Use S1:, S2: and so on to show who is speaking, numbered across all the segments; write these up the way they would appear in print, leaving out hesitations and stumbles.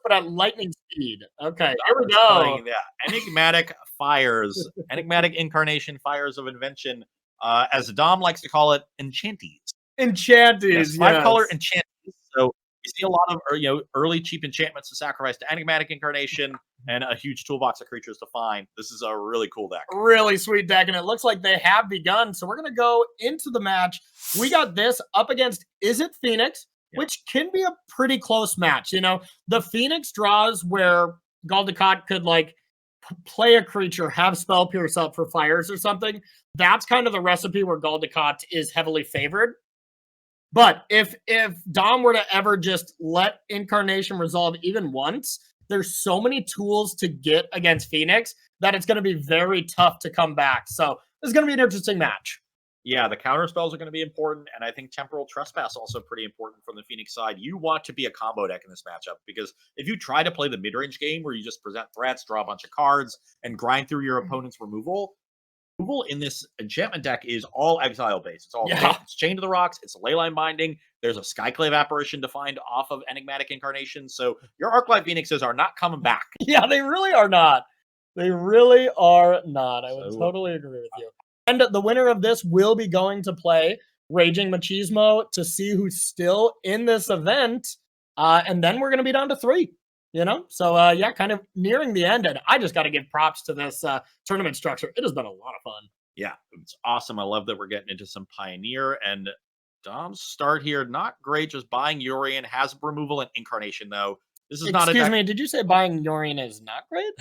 S1: but at lightning speed. Okay, here we go.
S2: Yeah, Enigmatic fires, Enigmatic incarnation fires of invention, as Dom likes to call it, enchanties.
S1: Enchanties,
S2: Yes, 5-color
S1: yes.
S2: enchanties. So you see a lot of early cheap enchantments to sacrifice to Enigmatic incarnation and a huge toolbox of creatures to find. This is a really cool deck.
S1: Really sweet deck, and it looks like they have begun. So we're gonna go into the match. We got this up against Izzet Phoenix, which can be a pretty close match. The Phoenix draws where Galdecott could play a creature, have Spell Pierce up for fires or something. That's kind of the recipe where Galdecott is heavily favored. But if Dom were to ever just let Incarnation resolve even once, there's so many tools to get against Phoenix that it's going to be very tough to come back. So this is going to be an interesting match.
S2: Yeah, the counter spells are going to be important, and I think Temporal Trespass also pretty important from the Phoenix side. You want to be a combo deck in this matchup, because if you try to play the mid-range game where you just present threats, draw a bunch of cards, and grind through your opponent's removal in this enchantment deck is all exile based. It's all it's Chain to the Rocks, it's Leyline Binding, there's a Skyclave Apparition defined off of Enigmatic Incarnation, so your Arclight Phoenixes are not coming back.
S1: Yeah, they really are not. They really are not. I would totally agree with you. And the winner of this will be going to play Raging Machismo to see who's still in this event. And then we're going to be down to 3, So, yeah, kind of nearing the end. And I just got to give props to this tournament structure. It has been a lot of fun.
S2: Yeah, it's awesome. I love that we're getting into some Pioneer. And Dom's start here, not great. Just buying Yorion, has removal and Incarnation, though. This is not.
S1: Excuse me. Did you say buying Yorion is not great?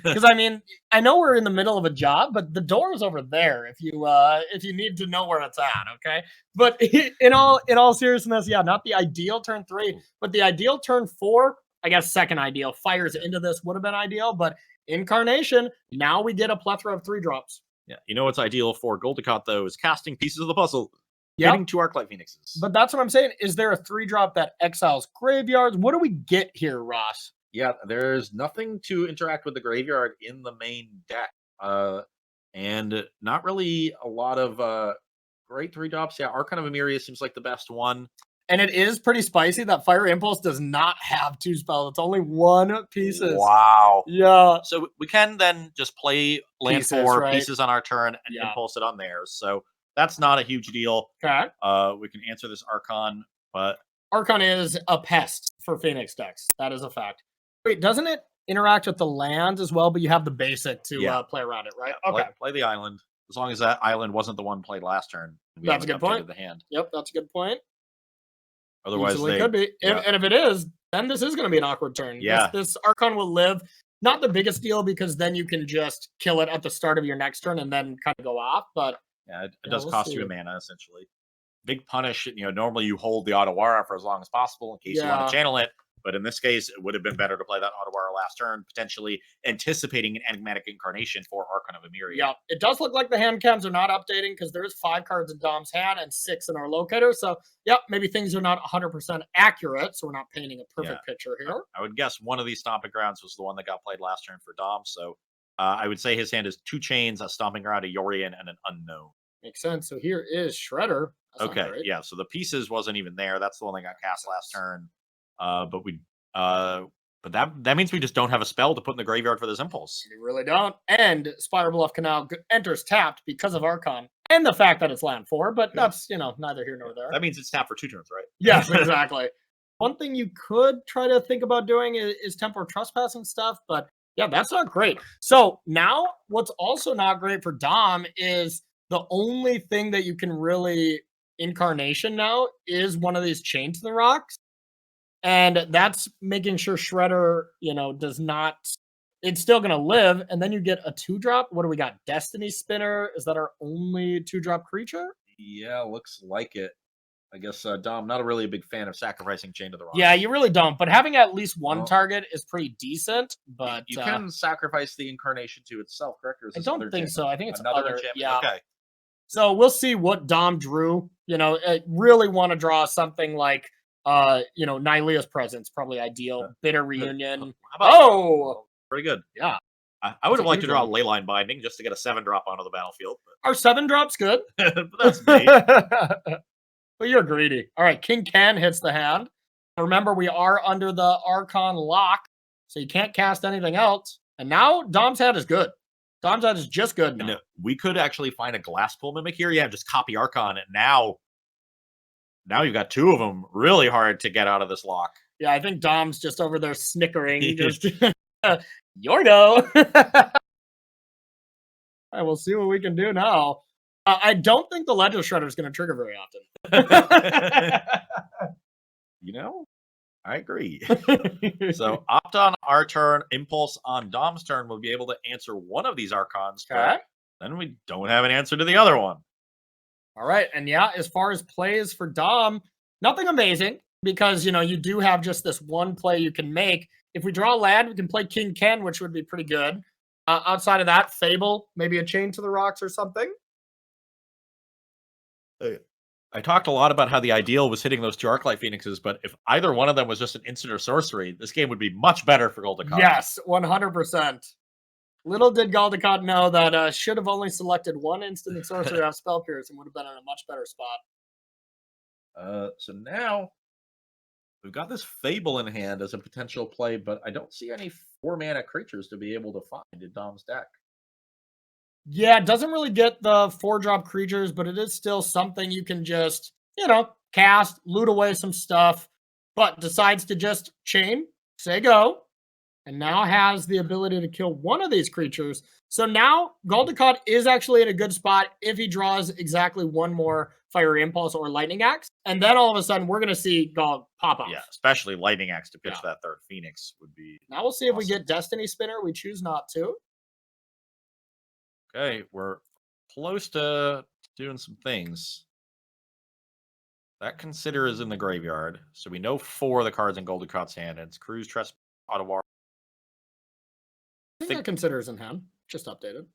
S1: Because I know we're in the middle of a job, but the door is over there. If you need to know where it's at, okay. But in all seriousness, yeah, not the ideal turn 3, but the ideal turn 4. I guess second ideal. Fires into this would have been ideal, but Incarnation. Now we get a plethora of 3-drops.
S2: Yeah, what's ideal for Galdecott though is casting pieces of the puzzle. Getting 2 Arclight Phoenixes.
S1: But that's what I'm saying. Is there a 3-drop that exiles graveyards? What do we get here, Ross?
S2: Yeah, there's nothing to interact with the graveyard in the main deck. And not really a lot of great 3-drops. Yeah, Archon of Emeria seems like the best one.
S1: And it is pretty spicy that Fire Impulse does not have 2 spells. It's only 1 pieces.
S2: Wow.
S1: Yeah.
S2: So we can then just play land 4 pieces on our turn and impulse it on theirs. So that's not a huge deal.
S1: Okay.
S2: We can answer this Archon, but
S1: Archon is a pest for Phoenix decks. That is a fact. Wait, doesn't it interact with the lands as well? But you have the basic to play around it, right?
S2: Yeah, play the island. As long as that island wasn't the one played last turn.
S1: That's a good point.
S2: The hand.
S1: Yep, that's a good point.
S2: Otherwise,
S1: they could be. And if it is, then this is going to be an awkward turn.
S2: Yeah.
S1: This Archon will live. Not the biggest deal, because then you can just kill it at the start of your next turn and then kind of go off. But
S2: yeah, it does cost you a mana, essentially. Big punish, normally you hold the Otawara for as long as possible in case you want to channel it. But in this case, it would have been better to play that Otawara last turn, potentially anticipating an Enigmatic Incarnation for Archon of Emeria.
S1: Yeah, it does look like the hand cams are not updating, because there's 5 cards in Dom's hand and 6 in our locator. So, yeah, maybe things are not 100% accurate, so we're not painting a perfect picture here.
S2: I would guess one of these Stomping Grounds was the one that got played last turn for Dom. So I would say his hand is 2 Chains, a Stomping Ground, a Yorion, and an Unknown.
S1: Makes sense. So here is Shredder.
S2: Okay, yeah. So the pieces wasn't even there. That's the one that got cast last turn. But that means we just don't have a spell to put in the graveyard for this impulse.
S1: We really don't. And Spire Bluff Canal enters tapped because of Archon and the fact that it's land 4. But that's neither here nor there.
S2: That means it's tapped for 2 turns, right?
S1: Yes, exactly. One thing you could try to think about doing is Temporal Trespass and stuff, but yeah, that's not great. So now what's also not great for Dom is the only thing that you can really Incarnation now is one of these Chain to the Rocks. And that's making sure Shredder, does not. It's still going to live. And then you get a 2-drop. What do we got? Destiny Spinner. Is that our only 2-drop creature?
S2: Yeah, looks like it. I guess, Dom, not really a big fan of sacrificing Chain to the Rocks.
S1: Yeah, you really don't. But having at least one target is pretty decent. But
S2: you can sacrifice the Incarnation to itself, correct? Or is
S1: I don't think so. I think it's
S2: another
S1: other.
S2: enchantment.
S1: Yeah.
S2: Okay.
S1: So we'll see what Dom drew. I really want to draw something like, Nylea's Presence, probably ideal. Bitter Reunion.
S2: Pretty good.
S1: Yeah.
S2: I would have liked to draw Leyline Binding just to get a 7-drop onto the battlefield.
S1: Our 7-drop's good.
S2: But that's me.
S1: But you're greedy. All right, King Ken hits the hand. Remember, we are under the Archon lock. so you can't cast anything else. And now Dom's Head is good. Dom's Head is just good now.
S2: And we could actually find a Glass Pool Mimic here. Yeah, just copy Archon. And now you've got 2 of them really hard to get out of this lock.
S1: Yeah, I think Dom's just over there snickering. Just, your go. I will see what we can do now. I don't think the Ledger Shredder is going to trigger very often.
S2: You know, I agree. So Opt on our turn, Impulse on Dom's turn. We'll be able to answer one of these Archons.
S1: Okay.
S2: Then we don't have an answer to the other one.
S1: All right. And yeah, as far as plays for Dom, nothing amazing because, you do have just this one play you can make. If we draw land, we can play King Ken, which would be pretty good. Outside of that, Fable, maybe a Chain to the Rocks or something.
S2: I talked a lot about how the ideal was hitting those 2 Arclight Phoenixes, but if either one of them was just an instant or sorcery, this game would be much better for Goldacon.
S1: Yes, 100%. Little did Goldacon know that should have only selected 1 instant and sorcery off Spell Pierce and would have been in a much better spot.
S2: So now we've got this Fable in hand as a potential play, but I don't see any 4-mana creatures to be able to find in Dom's deck.
S1: Yeah, it doesn't really get the 4-drop creatures, but it is still something you can just, cast, loot away some stuff, but decides to just chain, say go, and now has the ability to kill one of these creatures. So now Goldacon is actually in a good spot if he draws exactly 1 more Fiery Impulse or Lightning Axe, and then all of a sudden we're going to see Gold pop off.
S2: Yeah, especially Lightning Axe to pitch that 3rd Phoenix would be
S1: Now we'll see if we get Destiny Spinner. We choose not to.
S2: Okay, we're close to doing some things. That Consider is in the graveyard, so we know 4 of the cards in Goldacon's hand. It's Cruise, Trespass, Ottawa.
S1: I think that Consider is in hand. Just updated.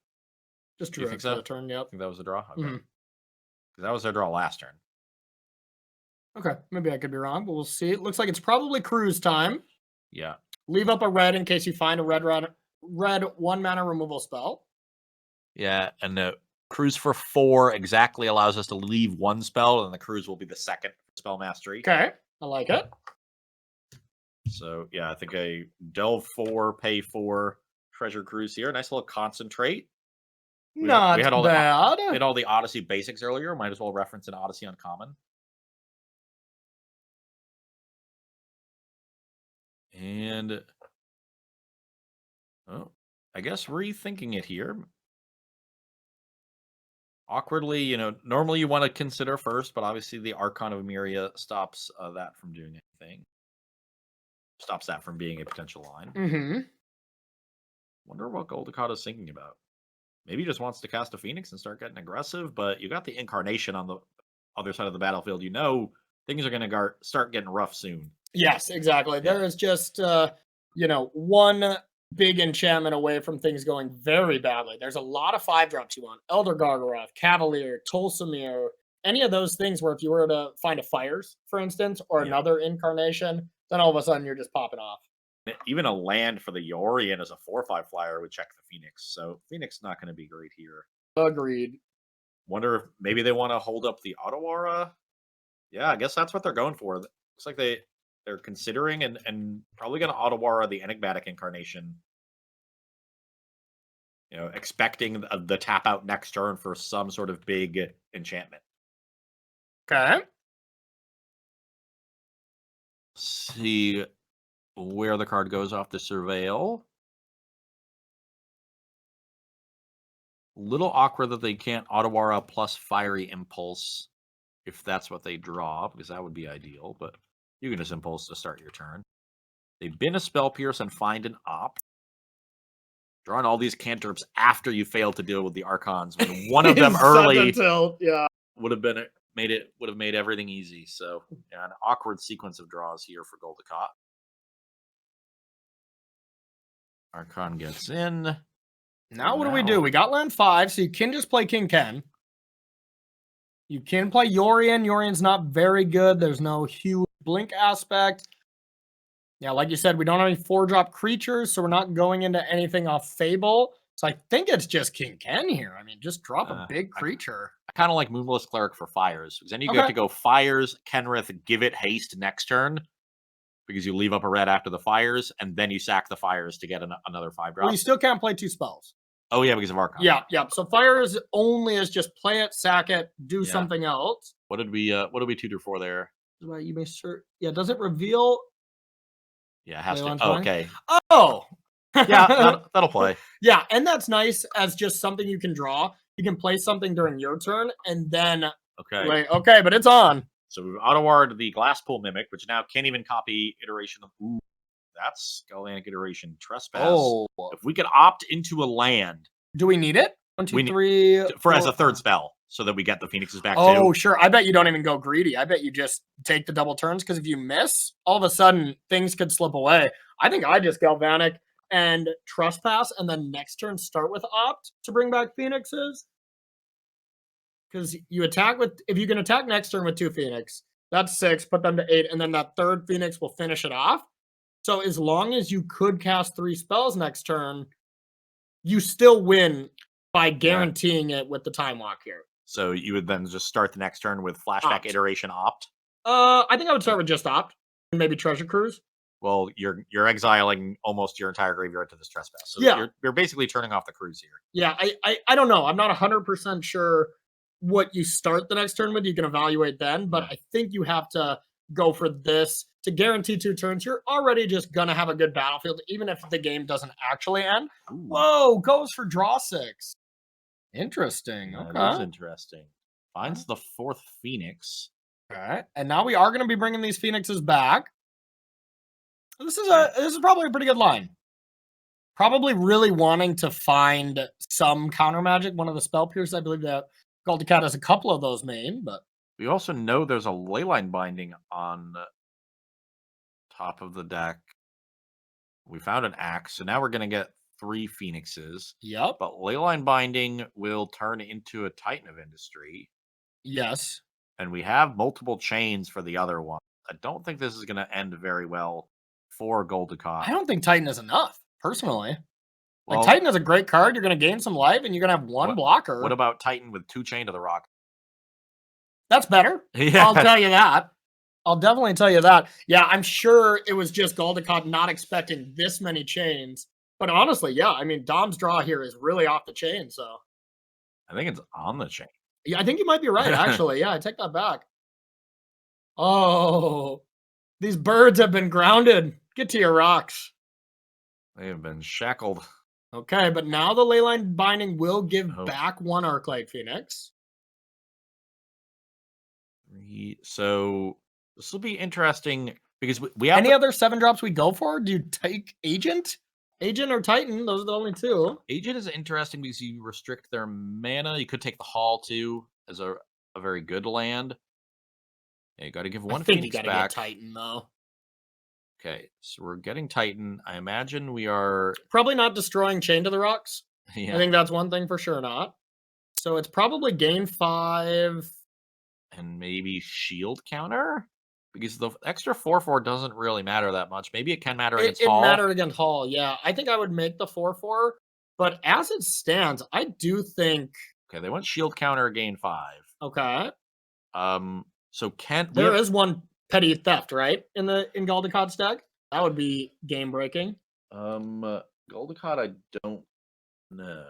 S1: Just drew it for the turn, yep.
S2: I think that was the draw? Okay. Because that was their draw last turn.
S1: Okay, maybe I could be wrong, but we'll see. It looks like it's probably Cruise time.
S2: Yeah.
S1: Leave up a red in case you find a red 1-mana removal spell.
S2: Yeah, and the Cruise for 4 exactly allows us to leave 1 spell, and the Cruise will be the 2nd spell mastery.
S1: Okay, I like it.
S2: So, yeah, I think a Delve 4, pay 4, Treasure Cruise here. Nice little concentrate.
S1: Not
S2: we had all
S1: bad.
S2: We had all the Odyssey basics earlier. Might as well reference an Odyssey Uncommon. And, I guess rethinking it here. Awkwardly, normally you want to Consider first, but obviously the Archon of Emeria stops that from doing anything. Stops that from being a potential line. Wonder what Goldacon is thinking about. Maybe he just wants to cast a Phoenix and start getting aggressive, but you got the Incarnation on the other side of the battlefield. Things are going to start getting rough soon.
S1: Yes, exactly. Yeah. There is just, 1 big enchantment away from things going very badly. There's a lot of 5-drops you want. Elder Gargaroth, Cavalier, Tolsimir, any of those things where if you were to find a Fires, for instance, or another Incarnation, then all of a sudden you're just popping off.
S2: Even a land for the Yorion as a 4/5 flyer would check the Phoenix. So Phoenix not going to be great here.
S1: Agreed.
S2: Wonder if maybe they want to hold up the Ottawa. Yeah, I guess that's what they're going for. Looks like they're considering and probably going to Ottawa the Enigmatic Incarnation. Expecting the tap out next turn for some sort of big enchantment.
S1: Okay.
S2: See where the card goes off the Surveil. Little awkward that they can't Ottawa plus Fiery Impulse if that's what they draw, because that would be ideal, but you can just Impulse to start your turn. They bin a Spell Pierce and find an Opt. Drawing all these cantrips after you failed to deal with the Archons, when one of them early would have made everything easy. So yeah, an awkward sequence of draws here for Goldacon. Archon gets in.
S1: Now what do we do? We got land 5, so you can just play King Ken. You can play Yorion. Yorion's not very good. There's no huge blink aspect. Yeah, like you said, we don't have any 4-drop creatures, so we're not going into anything off Fable. So I think it's just King Ken here. I mean, just drop a big creature.
S2: I kind of like Moonless Cleric for Fires, because then you get to go Fires, Kenrith, give it haste next turn. because you leave up a red after the fires, and then you sack the fires to get another 5-drop.
S1: Well, you still can't play 2 spells.
S2: Oh yeah, because of Archon.
S1: Yeah, yeah. So fire is only as just play it, sack it, do
S2: Yeah.
S1: something else.
S2: What did we 2 for there?
S1: You may sure. Yeah, does it reveal?
S2: Yeah, it has to.
S1: Leyland's
S2: Oh,
S1: Binding?
S2: okay.
S1: Oh,
S2: Yeah, that'll play.
S1: Yeah, and that's nice as just something you can draw. You can play something during your turn, and then
S2: Okay.
S1: wait. Okay, but it's on.
S2: So we've auto-warred the Glasspool Mimic, which now can't even copy iteration of. Ooh, that's Galactic Iteration Trespass.
S1: Oh,
S2: If we could opt into a land
S1: do we need it? 1, 2,
S2: We need-
S1: 3.
S2: as a
S1: 4,
S2: third spell, so that we get the Phoenixes back
S1: Oh,
S2: too.
S1: sure. I bet you don't even go greedy. I bet you just take the double turns because if you miss, all of a sudden things could slip away. I think I just Galvanic and Trespass, and then next turn start with Opt to bring back Phoenixes. Because you attack with, if you can attack next turn with 2 Phoenix, that's 6, put them to 8, and then that third Phoenix will finish it off. So as long as you could cast 3 spells next turn, you still win by guaranteeing it with the Time Walk here.
S2: So you would then just start the next turn with Flashback
S1: Opt.
S2: Iteration Opt.
S1: I think I would start with just Opt, and maybe Treasure Cruise.
S2: Well, you're exiling almost your entire graveyard to this Trespass. So
S1: Yeah.
S2: you're basically turning off the cruise here.
S1: Yeah, I don't know. I'm not 100% sure what you start the next turn with. You can evaluate then, but I think you have to go for this to guarantee 2 turns. You're already just gonna have a good battlefield, even if the game doesn't actually end.
S2: Ooh,
S1: Whoa, goes for draw 6. Interesting.
S2: that
S1: Okay.
S2: is interesting. Finds the 4th Phoenix.
S1: All right, and now we are going to be bringing these Phoenixes back. This is probably a pretty good line. Probably really wanting to find some counter magic. One of the spell piercers, I believe that Golden Cat has a couple of those main, but
S2: We also know there's a Leyline Binding on top of the deck. We found an axe, so now we're going to get 3 Phoenixes.
S1: yep,
S2: But Leyline Binding will turn into a Titan of Industry.
S1: yes.
S2: And we have multiple chains for the other one. I don't think this is going to end very well for Goldicott.
S1: I don't think Titan is enough, personally.
S2: Well,
S1: Like Titan is a great card. You're going to gain some life, and you're going to have one blocker.
S2: What about Titan with 2 Chain to the Rock?
S1: That's better.
S2: Yeah.
S1: I'll tell you that. I'll definitely tell you that. Yeah, I'm sure it was just Goldicott not expecting this many chains. But honestly, yeah, I mean, Dom's draw here is really off the chain. So
S2: I think it's on the chain.
S1: yeah, I think you might be right, actually. Yeah, I take that back. Oh, these birds have been grounded. Get to your rocks.
S2: They have been shackled.
S1: Okay, but now the Leyline Binding will give
S2: Oh.
S1: back 1 Arclight Phoenix.
S2: So this will be interesting because we have
S1: Any other 7 drops we go for? Do you take Agent? Agent or Titan? Those are the only 2.
S2: Agent is interesting because you restrict their mana. You could take the Hall too as a very good land. Yeah, you got to give 1
S1: I think
S2: Phoenix
S1: you gotta
S2: back.
S1: get Titan, though.
S2: Okay, so we're getting Titan. I imagine we are.
S1: Probably not destroying Chain to the Rocks.
S2: Yeah,
S1: I think that's one thing for sure not. So it's probably gain 5.
S2: and maybe shield counter because the extra 4/4 doesn't really matter that much. Maybe it can matter against
S1: It
S2: Hall.
S1: mattered against Hall, yeah. I think I would make the 4/4, but as it stands, I do think.
S2: Okay, they went shield counter gain 5.
S1: Okay,
S2: So Kent,
S1: there is one petty theft, right? In Galdicott's deck, that would be game breaking.
S2: Goldicott, I don't know.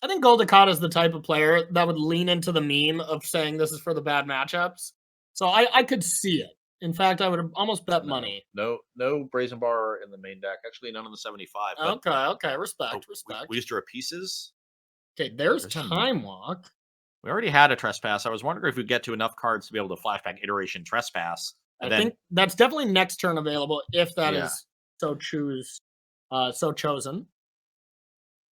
S1: I think Goldicott is the type of player that would lean into the meme of saying this is for the bad matchups. So I could see it. In fact, I would almost bet money.
S2: No Brazen Bar in the main deck. Actually, none in the 75. But
S1: Okay, respect.
S2: we used to our pieces.
S1: Okay, there's
S2: There's some-
S1: Time Walk.
S2: We already had a Trespass. I was wondering if we'd get to enough cards to be able to flashback iteration Trespass.
S1: I think that's definitely next turn available if that
S2: Yeah.
S1: is so chosen.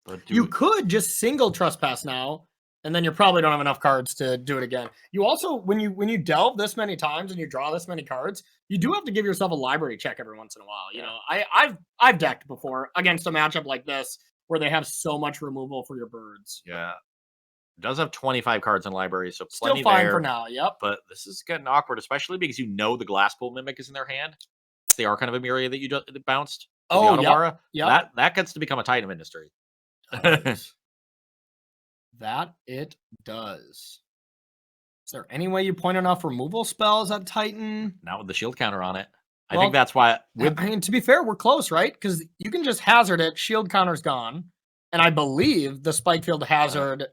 S2: But
S1: You could just single Trespass now, and then you probably don't have enough cards to do it again. You also, when you delve this many times and you draw this many cards, you do have to give yourself a library check every once in a while. You know, I've decked before against a matchup like this where they have so much removal for your birds.
S2: Yeah. It does have 25 cards in library, so
S1: Still
S2: plenty
S1: fine
S2: there.
S1: for now. Yep.
S2: But this is getting awkward, especially because you know the Glasspool Mimic is in their hand. It's the Archon of Emeria that you just bounced. with the
S1: Oh, yep.
S2: Automara.
S1: Yep.
S2: That gets to become a Titan of Industry.
S1: That it does. Is there any way you point enough removal spells at Titan?
S2: Not with the shield counter on it. I
S1: Well,
S2: think that's why with
S1: I mean, to be fair, we're close, right? Because you can just hazard it, shield counter's gone. And I believe the spike field hazard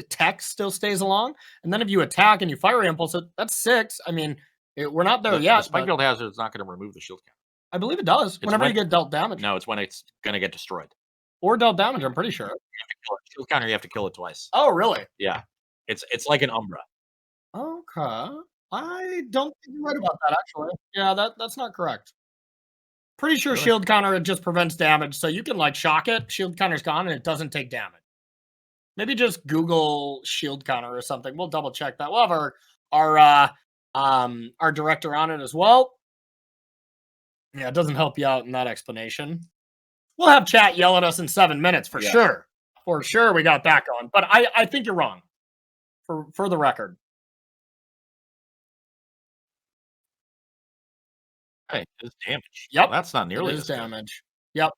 S1: tech still stays along. And then if you attack and you fire impulse, that's 6. I mean, we're not there
S2: the
S1: yet.
S2: spike
S1: But
S2: field hazard is not going to remove the shield counter.
S1: I believe it does.
S2: It's
S1: Whenever you
S2: when-
S1: get dealt damage.
S2: No, it's when it's going to get destroyed.
S1: Or dealt damage, I'm pretty sure.
S2: You have to kill it. Shield counter, you have to kill it twice.
S1: Oh, really?
S2: Yeah, it's like an Umbra.
S1: Okay. I don't think you're right about that, actually. Yeah, that's not correct. Pretty sure
S2: Really?
S1: shield counter, it just prevents damage. So you can like shock it, shield counter's gone, and it doesn't take damage. Maybe just Google shield counter or something. We'll double check that. We'll have our director on it as well. Yeah, it doesn't help you out in that explanation. We'll have chat yell at us in 7 minutes for sure. For sure, we got that going. But I think you're wrong. For the record.
S2: Hey, it's damage.
S1: Yep.
S2: That's not nearly
S1: It is
S2: as good.
S1: damage. Yep.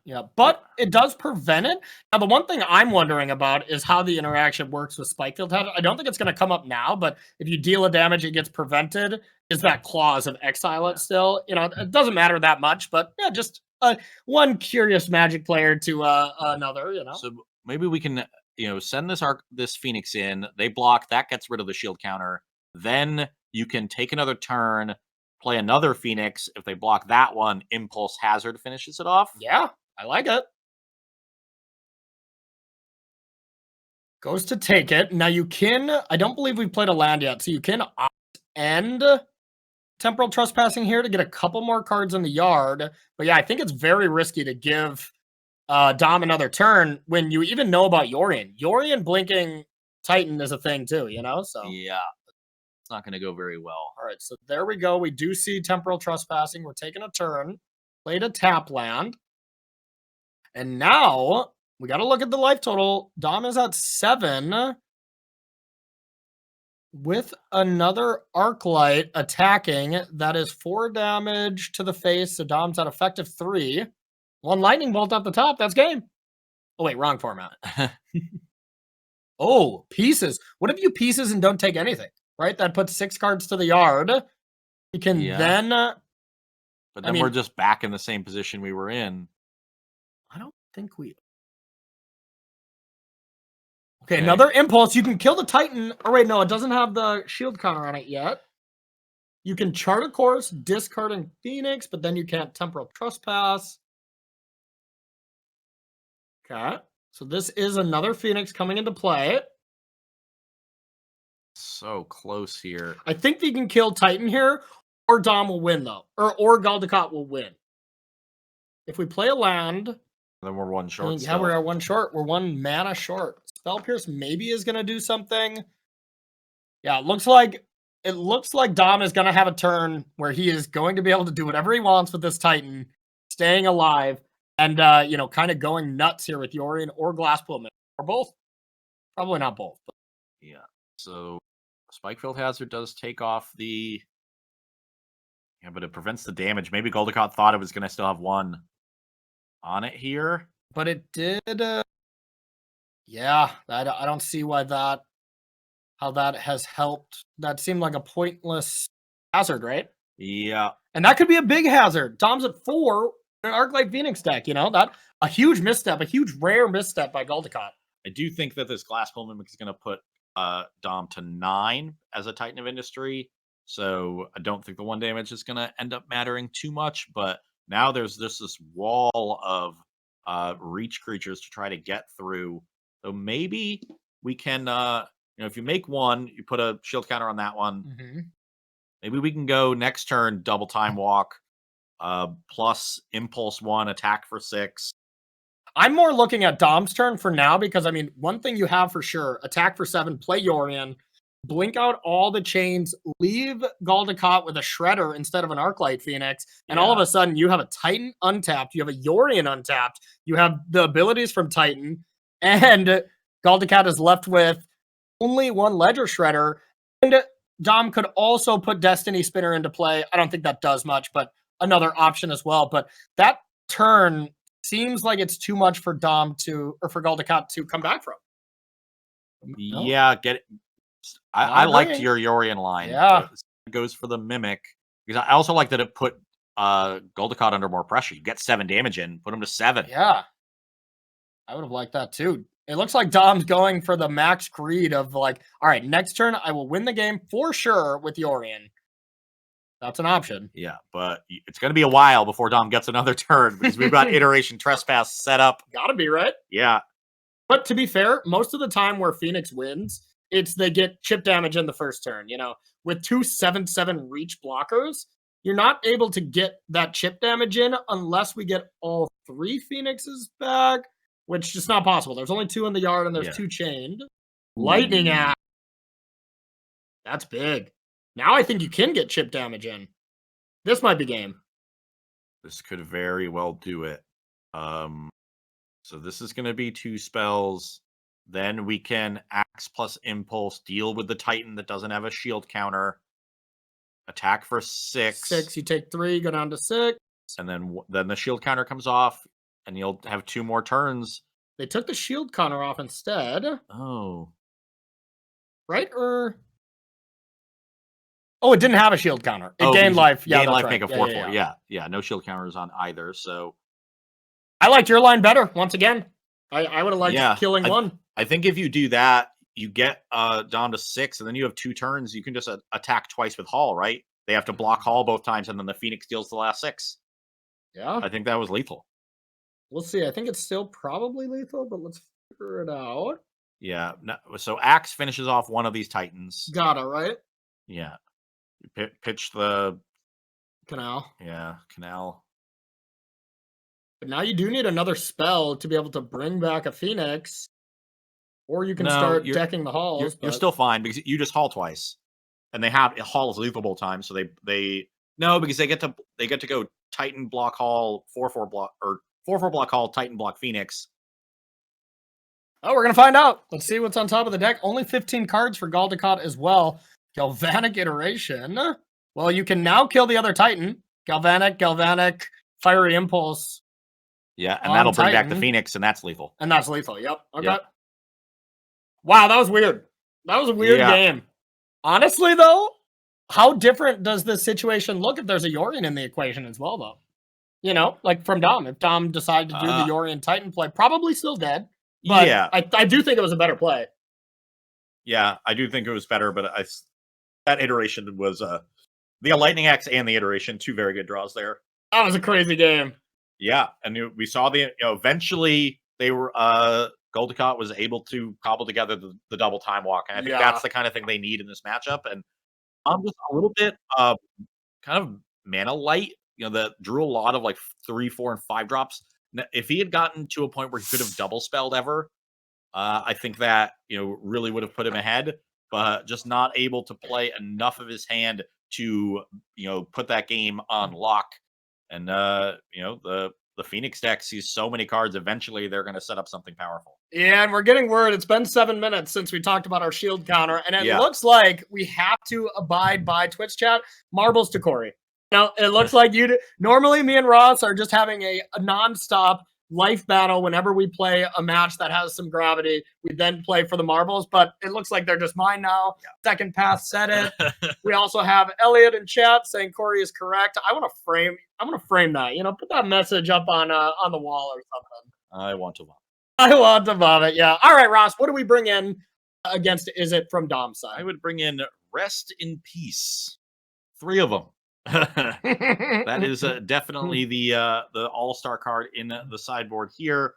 S1: Yeah. But it does prevent it. Now, the one thing I'm wondering about is how the interaction works with Spikefield Head. I don't think it's going to come up now, but if you deal a damage, it gets prevented. Is that clause of exile it still? It doesn't matter that much, but yeah, just one curious Magic player to another.
S2: So maybe we can, send this Phoenix in. They block. That gets rid of the shield counter. Then you can take another turn, play another Phoenix. If they block that one, Impulse Hazard finishes it off.
S1: Yeah, I like it. Goes to take it. Now you can, I don't believe we've played a land yet, so you can end Temporal Trespassing here to get a couple more cards in the yard. But yeah, I think it's very risky to give Dom another turn when you even know about Yorion. Yorion blinking Titan is a thing too, so.
S2: Yeah. It's not going to go very well.
S1: All right, so there we go. We do see Temporal Trespassing. We're taking a turn. Played a tap land. And now we got to look at the life total. Dom is at 7 with another Arclight attacking. That is 4 damage to the face. So Dom's at effective 3. 1 lightning bolt up the top. That's game. Oh, wait, wrong format. Oh, pieces. What if you pieces and don't take anything? Right? That puts 6 cards to the yard. You can then...
S2: but then we're just back in the same position we were in.
S1: I don't think we... Okay, another impulse. You can kill the Titan. Oh, wait, no, it doesn't have the shield counter on it yet. You can chart a course, discarding Phoenix, but then you can't Temporal Trespass. Okay, so this is another Phoenix coming into play.
S2: So close here.
S1: I think they can kill Titan here, or Dom will win, though. Or Galdecott will win. If we play a land...
S2: Then we're 1 short.
S1: Yeah, we are 1 short. We're 1 mana short. Spell Pierce maybe is going to do something. Yeah, it looks like Dom is going to have a turn where he is going to be able to do whatever he wants with this Titan, staying alive, and kind of going nuts here with Yorion or Glasspool, or both. Probably not both. But.
S2: Yeah. So Spikefield Hazard does take off the... Yeah, but it prevents the damage. Maybe Galdecott thought it was going to still have 1 on it here.
S1: But it did... yeah, I don't see why how that has helped. That seemed like a pointless hazard, right?
S2: Yeah.
S1: And that could be a big hazard. Dom's at 4 in an Arclight Phoenix deck, that a huge misstep, a huge rare misstep by Galdecott.
S2: I do think that this Glasspool Mimic is going to put Dom to 9 as a Titan of Industry. So I don't think the 1 damage is going to end up mattering too much. But now there's just this wall of reach creatures to try to get through. So maybe we can, if you make 1, you put a shield counter on that one.
S1: Mm-hmm.
S2: Maybe we can go next turn, double time walk, plus impulse 1, attack for 6.
S1: I'm more looking at Dom's turn for now because, one thing you have for sure, attack for 7, play Yorion, blink out all the chains, leave Galdecott with a Shredder instead of an Arclight Phoenix, and all of a sudden you have a Titan untapped, you have a Yorion untapped, you have the abilities from Titan, and Galdecott is left with only 1 Ledger Shredder, and Dom could also put Destiny Spinner into play. I don't think that does much, but another option as well. But that turn seems like it's too much for for Galdecott to come back from. No?
S2: Yeah, I
S1: Not
S2: liked
S1: agreeing.
S2: your Yorion line.
S1: Yeah.
S2: It goes for the Mimic. Because I also like that it put Goldicott under more pressure. You get 7 damage in, put him to 7.
S1: Yeah. I would have liked that too. It looks like Dom's going for the max greed of like, all right, next turn I will win the game for sure with Yorion. That's an option.
S2: Yeah, but it's going to be a while before Dom gets another turn because we've got Iteration Trespass set up.
S1: Gotta be, right?
S2: Yeah.
S1: But to be fair, most of the time where Phoenix wins, it's they get chip damage in the first turn. You know, with 2 7/7 reach blockers, you're not able to get that chip damage in unless we get all 3 Phoenixes back, which is just not possible. There's only 2 in the yard and there's 2 chained. Lightning axe. That's big. Now I think you can get chip damage in. This might be game.
S2: This could very well do it. So this is going to be 2 spells. Then we can Axe plus Impulse, deal with the Titan that doesn't have a shield counter. Attack for 6.
S1: 6, you take 3, go down to 6.
S2: And then the shield counter comes off, and you'll have 2 more turns.
S1: They took the shield counter off instead.
S2: Oh.
S1: Right? Or... Oh, it didn't have a shield counter. It gained life. Yeah,
S2: gain life,
S1: right.
S2: make a 4/4. Yeah, no shield counters on either. So
S1: I liked your line better. Once again, I would have liked killing one.
S2: I think if you do that, you get Dom to 6, and then you have 2 turns. You can just attack twice with Hall, right? They have to block Hall both times, and then the Phoenix deals the last 6.
S1: Yeah,
S2: I think that was lethal.
S1: We'll see. I think it's still probably lethal, but let's figure it out.
S2: Yeah. No, so Axe finishes off one of these Titans.
S1: Got it, right?
S2: Yeah. Pitch the
S1: Canal.
S2: Yeah, Canal.
S1: But now you do need another spell to be able to bring back a Phoenix. Or you can start decking the halls.
S2: You're still fine because you just haul twice. And they have Hall is lethal both times, so they no, because they get to go Titan block Hall, 4/4 block, or 4/4 block Hall, Titan block Phoenix.
S1: Oh, we're gonna find out. Let's see what's on top of the deck. Only 15 cards for Goldicott as well. Galvanic Iteration. Well, you can now kill the other Titan. Galvanic, Fiery Impulse.
S2: Yeah, and that'll bring back the Phoenix, and that's lethal.
S1: And that's lethal, yep. Okay. Yep. Wow, that was weird. That was a weird game. Honestly, though, how different does this situation look if there's a Yorion in the equation as well, though? You know, like from Dom. If Dom decided to do the Yorion Titan play, probably still dead. But yeah. I do think it was a better play.
S2: Yeah, I do think it was better, but that iteration was the Lightning Axe and the iteration, 2 very good draws there.
S1: That was a crazy game.
S2: Yeah, and we saw eventually they were Goldicott was able to cobble together the double time walk, and I think that's the kind of thing they need in this matchup. And I'm just a little bit kind of mana light, that drew a lot of like 3, 4, and 5 drops. If he had gotten to a point where he could have double spelled ever, I think that really would have put him ahead. But just not able to play enough of his hand to put that game on lock. And the Phoenix deck sees so many cards. Eventually, they're going to set up something powerful. Yeah,
S1: and we're getting word. It's been 7 minutes since we talked about our shield counter, and it looks like we have to abide by Twitch chat. Marbles to Corey. Now, it looks like normally me and Ross are just having a nonstop life battle whenever we play a match that has some gravity. We then play for the marbles, but it looks like they're just mine now. Yeah. Second pass said it. We also have Elliot in chat saying Corey is correct. I'm gonna frame that. Put that message up on the wall or something.
S2: I want to vomit.
S1: I want to vomit. Yeah. All right, Ross. What do we bring in against Izzet from Dom's side?
S2: I would bring in Rest in Peace. 3 of them. That is definitely the all-star card in the sideboard here.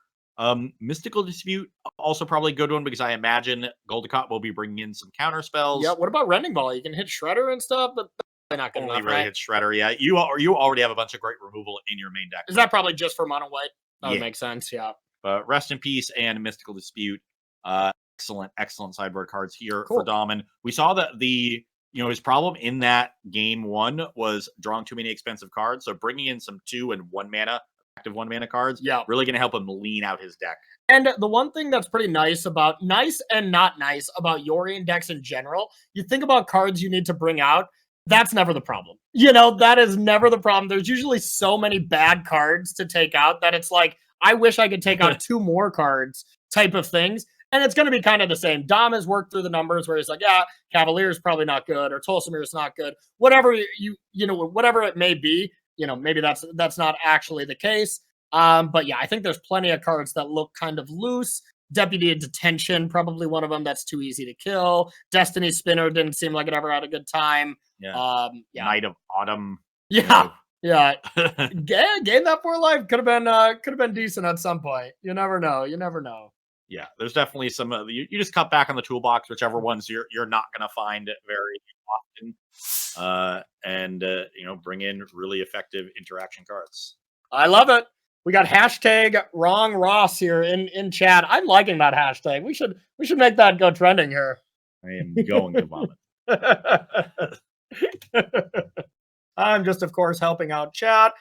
S2: Mystical Dispute also probably a good one because I imagine Goldicott will be bringing in some counter spells.
S1: Yeah, what about Rending Ball? You can hit Shredder and stuff, but they're not going to
S2: really hit Shredder. Yeah, you already have a bunch of great removal in your main deck.
S1: Is that probably just for mono white? That would make sense. Yeah.
S2: But Rest in Peace and Mystical Dispute, excellent sideboard cards here for Dom. And we saw that his problem in that game 1 was drawing too many expensive cards. So bringing in some 2 and 1 mana, active 1 mana cards, really going to help him lean out his deck.
S1: And the one thing that's pretty nice and not nice about Yorion decks in general, you think about cards you need to bring out, that's never the problem. That is never the problem. There's usually so many bad cards to take out that it's like, I wish I could take out 2 more cards type of things. And it's going to be kind of the same. Dom has worked through the numbers where he's like, yeah, Cavalier's probably not good, or Tolsimir's not good. Whatever whatever it may be, maybe that's not actually the case. But yeah, I think there's plenty of cards that look kind of loose. Deputy of Detention, probably one of them that's too easy to kill. Destiny Spinner didn't seem like it ever had a good time.
S2: Yeah. Night of Autumn.
S1: Yeah. Yeah. Gain that for life could have been decent at some point. You never know.
S2: Yeah, there's definitely some. You just cut back on the toolbox, whichever ones you're not going to find very often, and bring in really effective interaction cards.
S1: I love it. We got hashtag wrong Ross here in chat. I'm liking that hashtag. We should make that go trending here.
S2: I am going to vomit.
S1: I'm just, of course, helping out chat.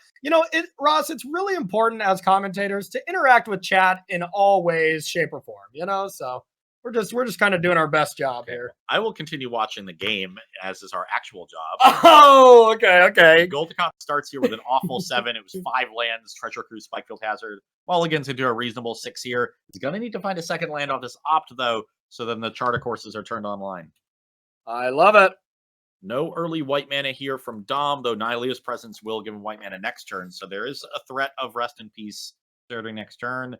S1: Ross, it's really important as commentators to interact with chat in all ways, shape, or form. So we're just kind of doing our best job here.
S2: I will continue watching the game, as is our actual job.
S1: Oh, okay.
S2: Goldicott starts here with an awful 7. It was 5 lands, Treasure Cruise, Spikefield Hazard. Mulligan's into a reasonable 6 here. He's going to need to find a second land off this opt, though, so then the charter courses are turned online.
S1: I love it.
S2: No early white mana here from Dom, though Nylea's presence will give him white mana next turn. So there is a threat of Rest in Peace starting next turn.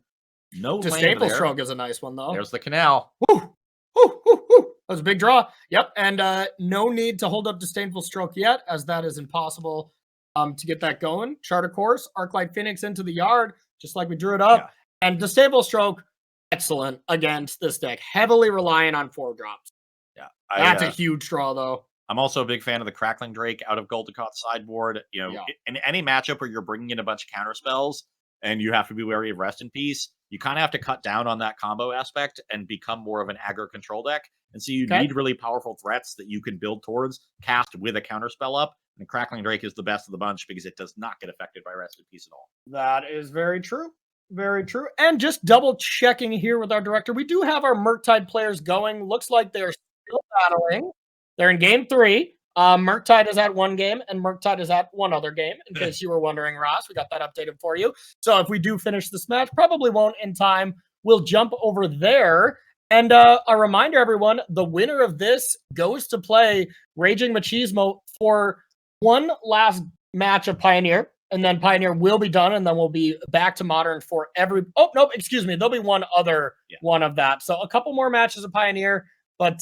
S2: No
S1: Disdainful Stroke is a nice one, though.
S2: There's the Canal.
S1: Woo! That was a big draw. Yep, and no need to hold up Disdainful Stroke yet, as that is impossible to get that going. Charter Course, Arclight Phoenix into the yard, just like we drew it up. Yeah. And Disdainful Stroke, excellent against this deck. Heavily reliant on 4 drops.
S2: Yeah,
S1: that's a huge draw, though.
S2: I'm also a big fan of the Crackling Drake out of Goldicott's sideboard. In any matchup where you're bringing in a bunch of counter spells and you have to be wary of Rest in Peace, you kind of have to cut down on that combo aspect and become more of an aggro control deck. And so you need really powerful threats that you can build towards, cast with a counter spell up. And Crackling Drake is the best of the bunch because it does not get affected by Rest in Peace at all.
S1: That is very true. Very true. And just double checking here with our director, we do have our Murktide players going. Looks like they're still battling. They're in game 3. Murktide is at 1 game, and Murktide is at 1 other game, in case you were wondering, Ross. We got that updated for you. So if we do finish this match, probably won't in time, we'll jump over there. And a reminder, everyone, the winner of this goes to play Raging Machismo for one last match of Pioneer, and then Pioneer will be done, and then we'll be back to Modern for every... Oh, nope, excuse me. There'll be one other one of that. So a couple more matches of Pioneer. But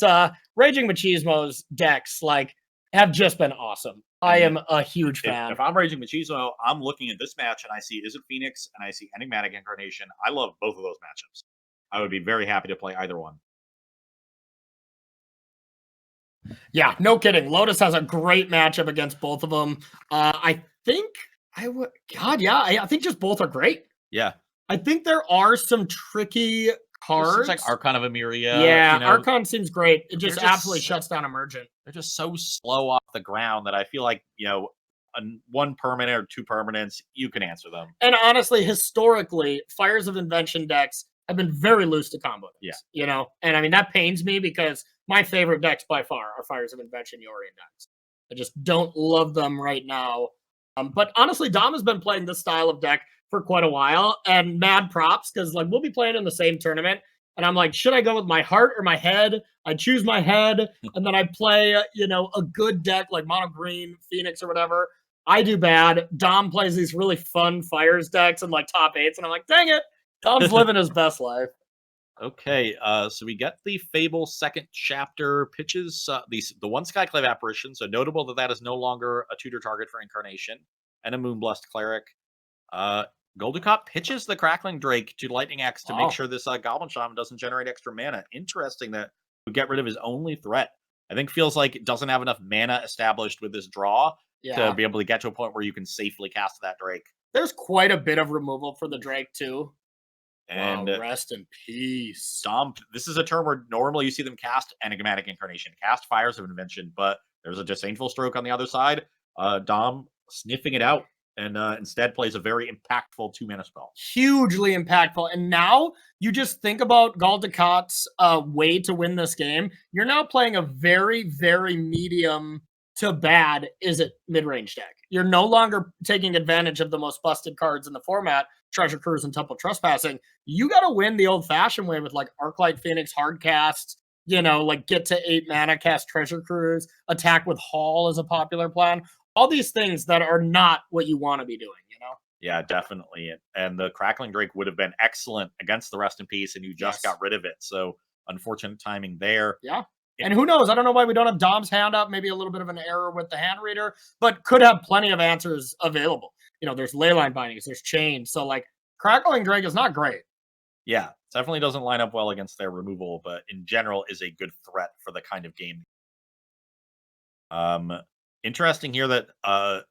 S1: Raging Machismo's decks have just been awesome. I am a huge fan.
S2: If I'm Raging Machismo, I'm looking at this match and I see Izzet Phoenix and I see Enigmatic Incarnation. I love both of those matchups. I would be very happy to play either one.
S1: Yeah, no kidding. Lotus has a great matchup against both of them. I think just both are great.
S2: Yeah.
S1: I think there are some tricky cards.
S2: It's like Archon of Emeria.
S1: Yeah, Archon seems great. It just absolutely shuts down Emergent.
S2: They're just so slow off the ground that I feel like, one permanent or 2 permanents, you can answer them.
S1: And honestly, historically, Fires of Invention decks have been very loose to combo decks. Yeah. And I mean, that pains me because my favorite decks by far are Fires of Invention Yorion decks. I just don't love them right now. But honestly, Dom has been playing this style of deck for quite a while, and mad props because we'll be playing in the same tournament, and I'm like, should I go with my heart or my head? I choose my head, and then I play a good deck like Mono Green, Phoenix, or whatever. I do bad. Dom plays these really fun Fires decks and top 8s, and I'm like, dang it, Dom's living his best life.
S2: Okay, so we get the Fable second chapter pitches the one Skyclave Apparition, so notable that is no longer a tutor target for Incarnation, and a Moonblessed Cleric. Goldicott pitches the Crackling Drake to Lightning Axe to make sure this Goblin Shaman doesn't generate extra mana. Interesting that we get rid of his only threat. I think feels like it doesn't have enough mana established with this draw to be able to get to a point where you can safely cast that Drake.
S1: There's quite a bit of removal for the Drake, too.
S2: And
S1: rest in peace.
S2: Dom, this is a turn where normally you see them cast Enigmatic Incarnation, cast Fires of Invention, but there's a Disdainful Stroke on the other side. Dom sniffing it out. And instead plays a very impactful 2-mana spell.
S1: Hugely impactful. And now you just think about Goldicott's way to win this game. You're now playing a very, very medium to bad Izzet mid-range deck. you're no longer taking advantage of the most busted cards in the format, Treasure Cruise and Temple Trespassing. You got to win the old-fashioned way with like Arclight Phoenix, Hardcast, like get to 8 mana, cast Treasure Cruise, attack with Haul is a popular plan. All these things that are not what you want to be doing.
S2: Yeah, definitely. And the Crackling Drake would have been excellent against the Rest in Peace, and you just got rid of it. So unfortunate timing there.
S1: Yeah. And who knows? I don't know why we don't have Dom's hand up. Maybe a little bit of an error with the hand reader, but could have plenty of answers available. There's Leyline Bindings, there's Chain. So, like, Crackling Drake is not great.
S2: Yeah, definitely doesn't line up well against their removal, but in general is a good threat for the kind of game. Interesting here that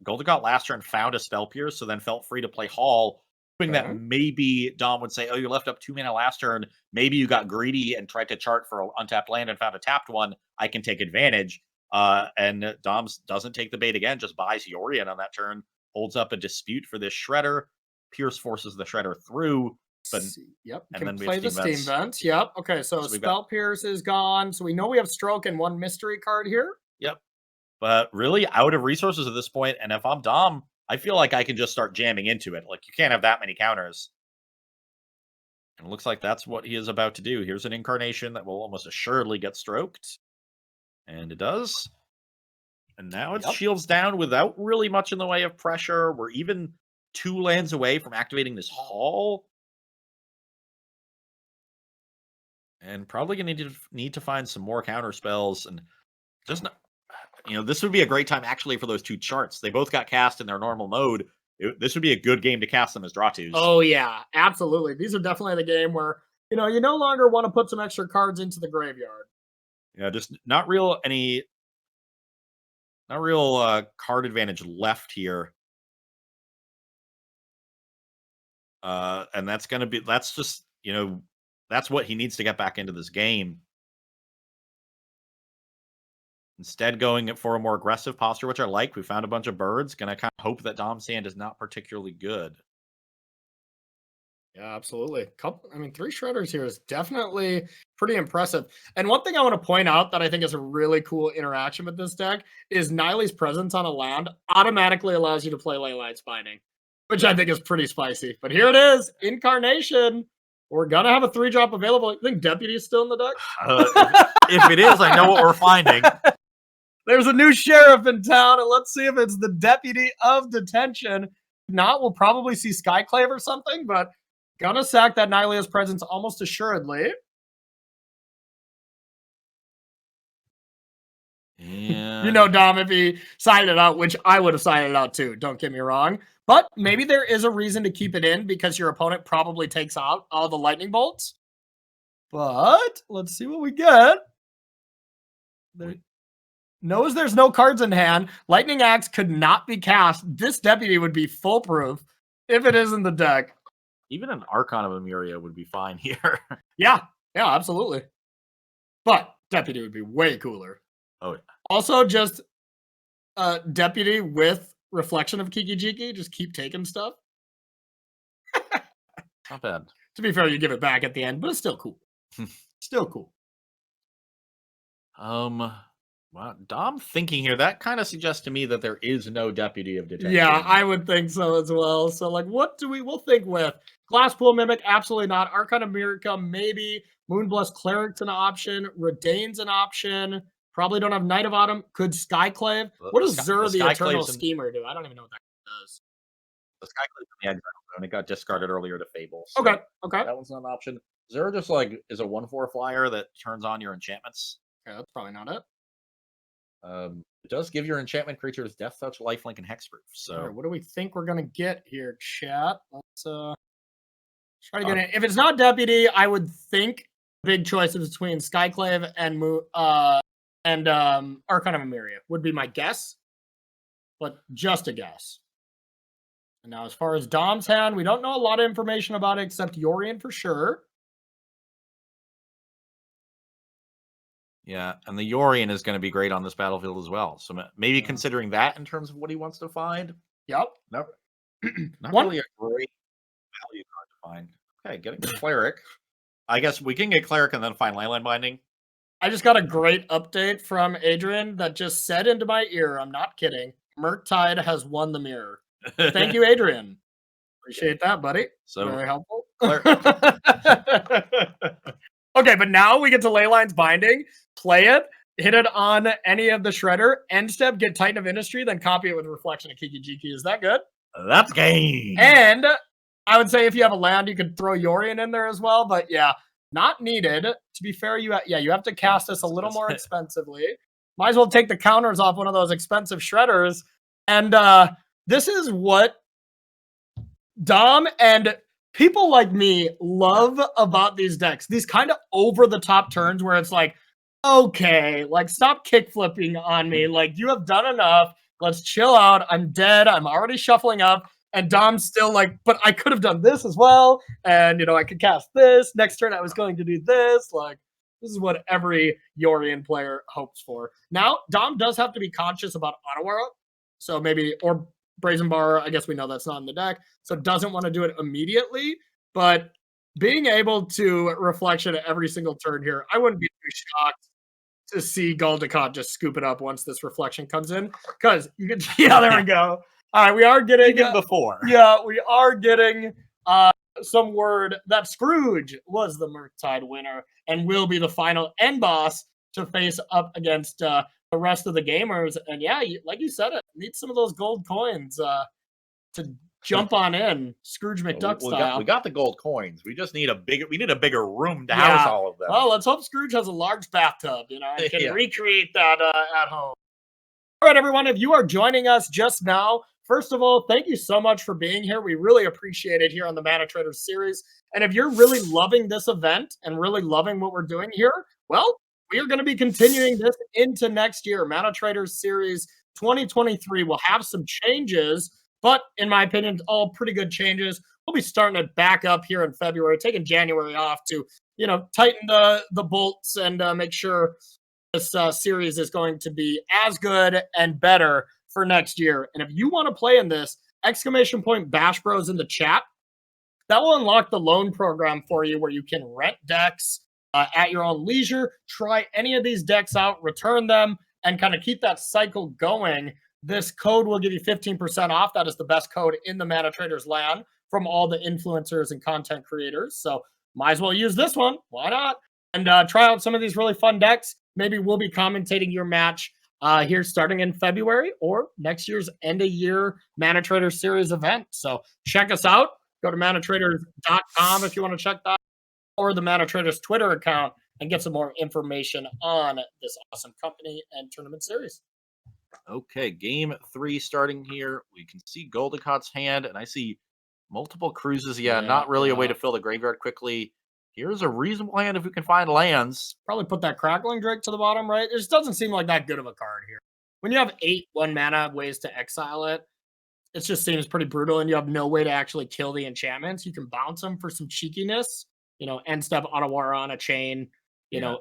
S2: Golden got last turn found a Spell Pierce, so then felt free to play Haul, hoping that maybe Dom would say, oh, you left up 2 mana last turn. Maybe you got greedy and tried to chart for an untapped land and found a tapped one. I can take advantage. And Dom doesn't take the bait again, just buys Yorion on that turn, holds up a Dispute for this Shredder. Pierce forces the Shredder through. But,
S1: yep,
S2: and
S1: can
S2: then
S1: play the Steam Vents. Yep. Okay, so Spell Pierce is gone. So we know we have Stroke and 1 mystery card here.
S2: Yep. But really out of resources at this point, and if I'm Dom, I feel like I can just start jamming into it. Like, you can't have that many counters. And it looks like that's what he is about to do. Here's an Incarnation that will almost assuredly get stroked. And it does. And now it shields down without really much in the way of pressure. We're even 2 lands away from activating this Haul. And probably going to need to find some more counter spells. And just not, this would be a great time actually for those 2 charts. They both got cast in their normal mode. This would be a good game to cast them as draw 2s.
S1: Oh, yeah, absolutely. These are definitely the game where, you no longer want to put some extra cards into the graveyard.
S2: Yeah, just not real card advantage left here. And that's just, that's what he needs to get back into this game. Instead, going for a more aggressive posture, which I like. We found a bunch of birds. Gonna kind of hope that Dom's hand is not particularly good.
S1: Yeah, absolutely. 3 Shredders here is definitely pretty impressive. And one thing I want to point out that I think is a really cool interaction with this deck is Niley's presence on a land automatically allows you to play Leyline's Binding, which I think is pretty spicy. But here it is, Incarnation. We're gonna have a 3-drop available. You think Deputy is still in the deck?
S2: If it is, I know what we're finding.
S1: There's a new sheriff in town, and let's see if it's the Deputy of Detention. If not, we'll probably see Skyclave or something, but gonna sack that Nylea's presence almost assuredly.
S2: Yeah.
S1: Dom, if he signed it out, which I would have signed it out too, don't get me wrong. But maybe there is a reason to keep it in because your opponent probably takes out all the lightning bolts. But let's see what we get. Knows there's no cards in hand. Lightning Axe could not be cast. This Deputy would be foolproof if it is in the deck.
S2: Even an Archon of Emuria would be fine here.
S1: Yeah, absolutely. But Deputy would be way cooler.
S2: Oh, yeah.
S1: Also, just Deputy with Reflection of Kiki Jiki. Just keep taking stuff.
S2: Not bad.
S1: To be fair, you give it back at the end, but it's still cool. Still cool.
S2: Well, Dom thinking here, that kind of suggests to me that there is no Deputy of Detention.
S1: Yeah, I would think so as well. So, like, what do we'll think with? Glasspool Mimic, absolutely not. Archon of Miracle, maybe. Moonblessed Cleric's an option. Redain's an option. Probably don't have Knight of Autumn. Could Skyclave? What does Zur the Eternal Schemer do? I don't even know what that does.
S2: The Skyclave's in the exile zone. It got discarded earlier to Fable.
S1: So okay.
S2: That one's not an option. Zur just is a 1/4 flyer that turns on your enchantments.
S1: Okay, that's probably not it.
S2: It does give your enchantment creatures Death Touch, Lifelink, and Hexproof. So
S1: what do we think we're gonna get here, chat? Let's try to get it. If it's not Deputy, I would think big choices between Skyclave and Archon of Emuria would be my guess, but just a guess. And now, as far as Dom's hand, we don't know a lot of information about it except Yorion for sure.
S2: Yeah, and the Yorion is going to be great on this battlefield as well. So maybe considering that in terms of what he wants to find.
S1: Yep.
S2: Not really a great value card to find. Okay, getting the Cleric. I guess we can get Cleric and then find Leyline Binding.
S1: I just got a great update from Adrian that just said into my ear, I'm not kidding. Murktide has won the mirror. Thank you, Adrian. Appreciate that, buddy.
S2: So
S1: Very helpful. Okay, but now we get to Leyline's Binding, play it, hit it on any of the Shredder, end step, get Titan of Industry, then copy it with Reflection of Kiki Jiki. Is that good?
S2: that's game.
S1: And I would say if you have a land, you could throw Yorion in there as well. But yeah, not needed. To be fair, you have to cast this a little more expensively. Might as well take the counters off one of those expensive Shredders. And this is what Dom and people like me love about these decks. These kind of over-the-top turns where it's like, okay, like stop kick flipping on me. Like you have done enough. Let's chill out. I'm dead. I'm already shuffling up. And Dom's still like, but I could have done this as well. And, I could cast this. Next turn, I was going to do this. Like, this is what every Yorion player hopes for. Now, Dom does have to be conscious about Otawara. So maybe, or Brazen Bar, I guess we know that's not in the deck. So doesn't want to do it immediately. But being able to Reflection at every single turn here, I wouldn't be too shocked to see Galdecott just scoop it up once this Reflection comes in. Because you can, there we go. All right, we are getting
S2: before.
S1: Yeah, we are getting some word that Scrooge was the Murktide winner and will be the final end boss to face up against the rest of the gamers. And yeah, like you said, it needs some of those gold coins to jump on in, Scrooge McDuck style.
S2: We got the gold coins. We just need a bigger room to house all of them.
S1: Well, let's hope Scrooge has a large bathtub, and can recreate that at home. All right, everyone, if you are joining us just now, first of all, thank you so much for being here. We really appreciate it here on the Manatraders series. And if you're really loving this event and really loving what we're doing here, well, we are going to be continuing this into next year. Manatraders series 2023 will have some changes, but in my opinion, all pretty good changes. We'll be starting it back up here in February, taking January off to, tighten the bolts and make sure this series is going to be as good and better for next year. And if you want to play in this, !Bash Bros in the chat. That will unlock the loan program for you where you can rent decks at your own leisure, try any of these decks out, return them, and kind of keep that cycle going. This code will give you 15% off. That is the best code in the Manatraders land from all the influencers and content creators. So might as well use this one. Why not? And try out some of these really fun decks. Maybe we'll be commentating your match here starting in February or next year's end-of-year Manatraders series event. So check us out. Go to manatraders.com if you want to check that, or the Manatraders Twitter account and get some more information on this awesome company and tournament series.
S2: Okay, game 3 starting here. We can see Goldecott's hand, and I see multiple cruises. Not really a way to fill the graveyard quickly. Here's a reasonable hand if we can find lands.
S1: Probably put that Crackling Drake to the bottom, right? It just doesn't seem like that good of a card here. When you have 8 1-mana ways to exile it, it just seems pretty brutal, and you have no way to actually kill the enchantments. You can bounce them for some cheekiness. End step Otawara on a chain,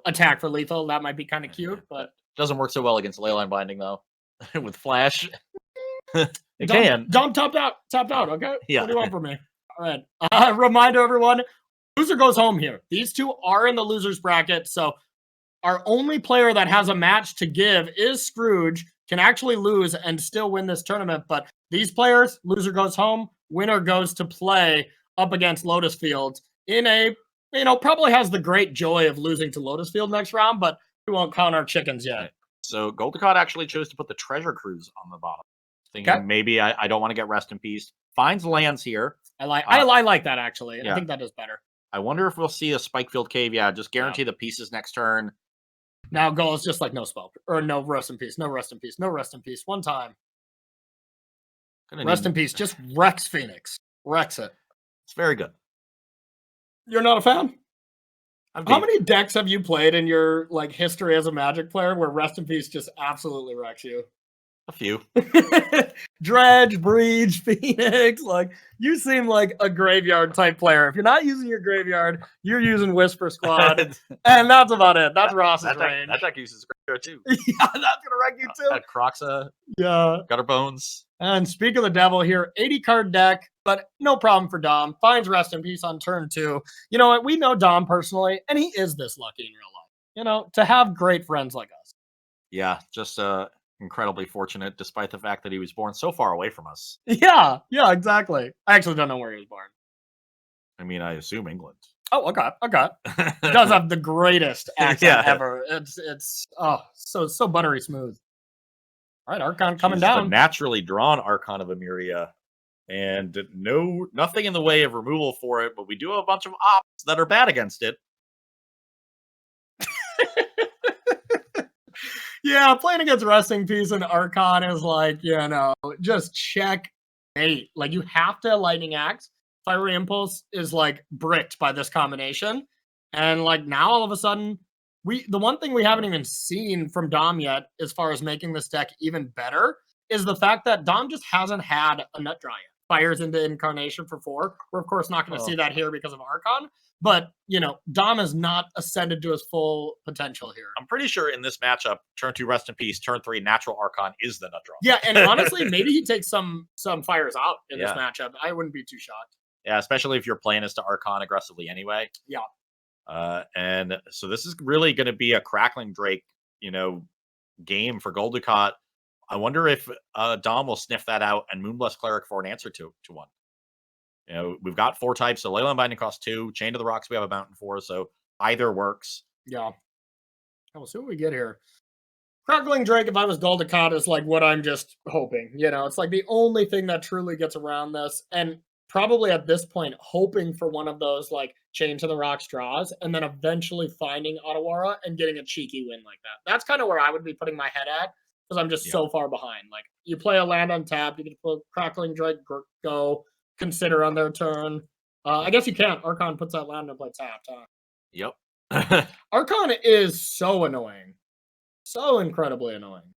S1: attack for lethal. That might be kind of cute, but
S2: doesn't work so well against Leyline Binding, though. With Flash. It
S1: Dom,
S2: can.
S1: Dom tapped out, okay?
S2: Yeah.
S1: What do you want from me? All right. Reminder, everyone, loser goes home here. These two are in the loser's bracket, so our only player that has a match to give is Scrooge, can actually lose and still win this tournament. But these players, loser goes home, winner goes to play up against Lotus Fields in a, probably has the great joy of losing to Lotus Field next round, but we won't count our chickens yet.
S2: So Goldecott actually chose to put the Treasure Cruise on the bottom. Thinking maybe I don't want to get Rest in Peace. Finds lands here.
S1: I like that, actually. I think that is better.
S2: I wonder if we'll see a Spikefield Cave. Yeah, just guarantee the pieces next turn.
S1: Now goal is just like no spell or no Rest in Peace, no Rest in Peace, no Rest in Peace. One time. Rest in Peace. Just wrecks Phoenix. Wrecks it.
S2: It's very good.
S1: You're not a fan? How many decks have you played in your history as a Magic player where Rest in Peace just absolutely wrecks you?
S2: A few.
S1: Dredge, Breach, Phoenix. You seem like a graveyard type player. If you're not using your graveyard, you're using Whisper Squad. And that's about it. That's Ross's range.
S2: That deck uses graveyard too.
S1: Yeah, that's going to wreck you too.
S2: Croxa.
S1: Yeah.
S2: Gutter Bones.
S1: And speak of the devil here, 80 card deck, but no problem for Dom. Finds Rest in Peace on turn 2. You know what? We know Dom personally, and he is this lucky in real life. To have great friends like us.
S2: Yeah, just incredibly fortunate, despite the fact that he was born so far away from us.
S1: Yeah, yeah, exactly. I actually don't know where he was born.
S2: I mean, I assume England.
S1: Oh, okay, okay. He does have the greatest accent
S2: Yeah.
S1: ever. It's so buttery smooth. All right, Archon coming
S2: Jesus, the
S1: down.
S2: naturally drawn Archon of Emeria, and nothing in the way of removal for it, but we do have a bunch of ops that are bad against it.
S1: Yeah, playing against Resting Peace and Archon is like, just checkmate. Like, you have to Lightning Axe. Fiery Impulse is like bricked by this combination. And like now all of a sudden, the one thing we haven't even seen from Dom yet, as far as making this deck even better, is the fact that Dom just hasn't had a Nut Dry yet. Fires into Incarnation for 4. We're of course not going to see that here because of Archon. But, Dom has not ascended to his full potential here.
S2: I'm pretty sure in this matchup, turn 2 Rest in Peace, turn 3 Natural Archon is the nut draw.
S1: Yeah, and honestly, maybe he takes some fires out in this
S2: Yeah.
S1: matchup. I wouldn't be too shocked.
S2: Yeah, especially if you're playing as to Archon aggressively anyway.
S1: Yeah.
S2: And so this is really going to be a Crackling Drake, game for Goldicott. I wonder if Dom will sniff that out and Moonblast Cleric for an answer to one. We've got 4 types, so Leyline Binding costs 2. Chain to the Rocks we have a Mountain for, so either works.
S1: Yeah. We'll see what we get here. Crackling Drake, if I was Goldicott, is like what I'm just hoping. It's like the only thing that truly gets around this. And probably at this point, hoping for one of those like Chain to the Rocks draws, and then eventually finding Otawara and getting a cheeky win like that. That's kind of where I would be putting my head at, because I'm just so far behind. Like, you play a land untapped, you can put Crackling Drake, go, consider on their turn. I guess you can't. Archon puts that land and play tapped, huh?
S2: Yep.
S1: Archon is so annoying. So incredibly annoying.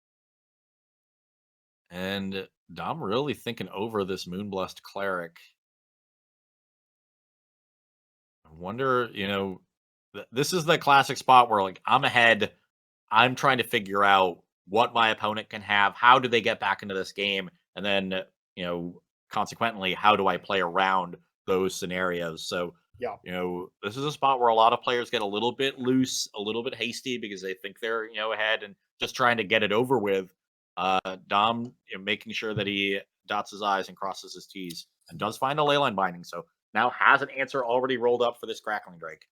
S2: And Dom really thinking over this Moonblessed Cleric. I wonder, this is the classic spot where, like, I'm ahead. I'm trying to figure out what my opponent can have. How do they get back into this game? And then, consequently, how do I play around those scenarios? So,
S1: yeah,
S2: this is a spot where a lot of players get a little bit loose, a little bit hasty because they think they're, ahead and just trying to get it over with. Dom, making sure that he dots his I's and crosses his T's and does find a Leyline Binding. So now has an answer already rolled up for this Crackling Drake.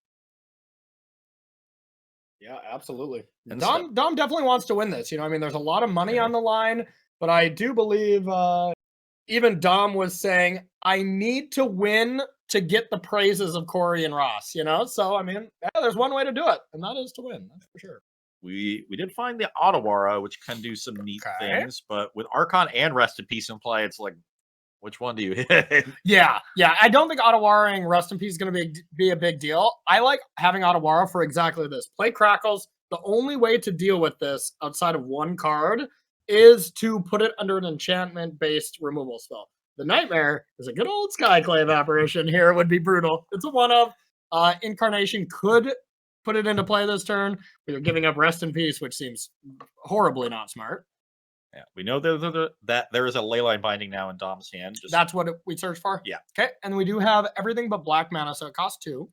S1: Yeah, absolutely.
S2: And
S1: Dom definitely wants to win this. There's a lot of money on the line, but I do believe even Dom was saying, I need to win to get the praises of Corey and Ross, So, there's one way to do it, and that is to win. That's for sure.
S2: We did find the Otawara, which can do some neat things, but with Archon and Rest in Peace in play, it's like, which one do you hit?
S1: Yeah. I don't think Otawara Rest in Peace is going to be a big deal. I like having Otawara for exactly this. Play Crackles. The only way to deal with this outside of one card is to put it under an enchantment-based removal spell. The Nightmare is a good old Skyclave apparition here. It would be brutal. It's a one-of. Incarnation could put it into play this turn, but you're giving up Rest in Peace, which seems horribly not smart.
S2: Yeah, we know that there is a Leyline Binding now in Dom's hand.
S1: That's what we searched for?
S2: Yeah.
S1: Okay, and we do have everything but black mana, so it costs 2.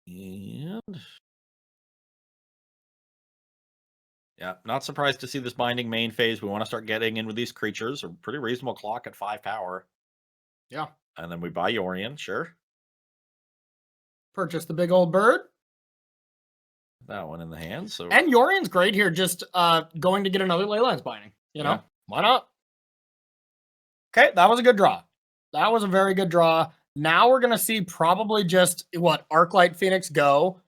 S2: And yeah, not surprised to see this Binding main phase. We want to start getting in with these creatures. A pretty reasonable clock at 5 power.
S1: Yeah.
S2: And then we buy Yorion, sure.
S1: Purchase the big old bird.
S2: That one in the hand. So,
S1: and Yorion's great here, just going to get another Leyline's Binding.
S2: Yeah.
S1: Why not? Okay, that was a good draw. That was a very good draw. Now we're gonna see probably just Arclight Phoenix go.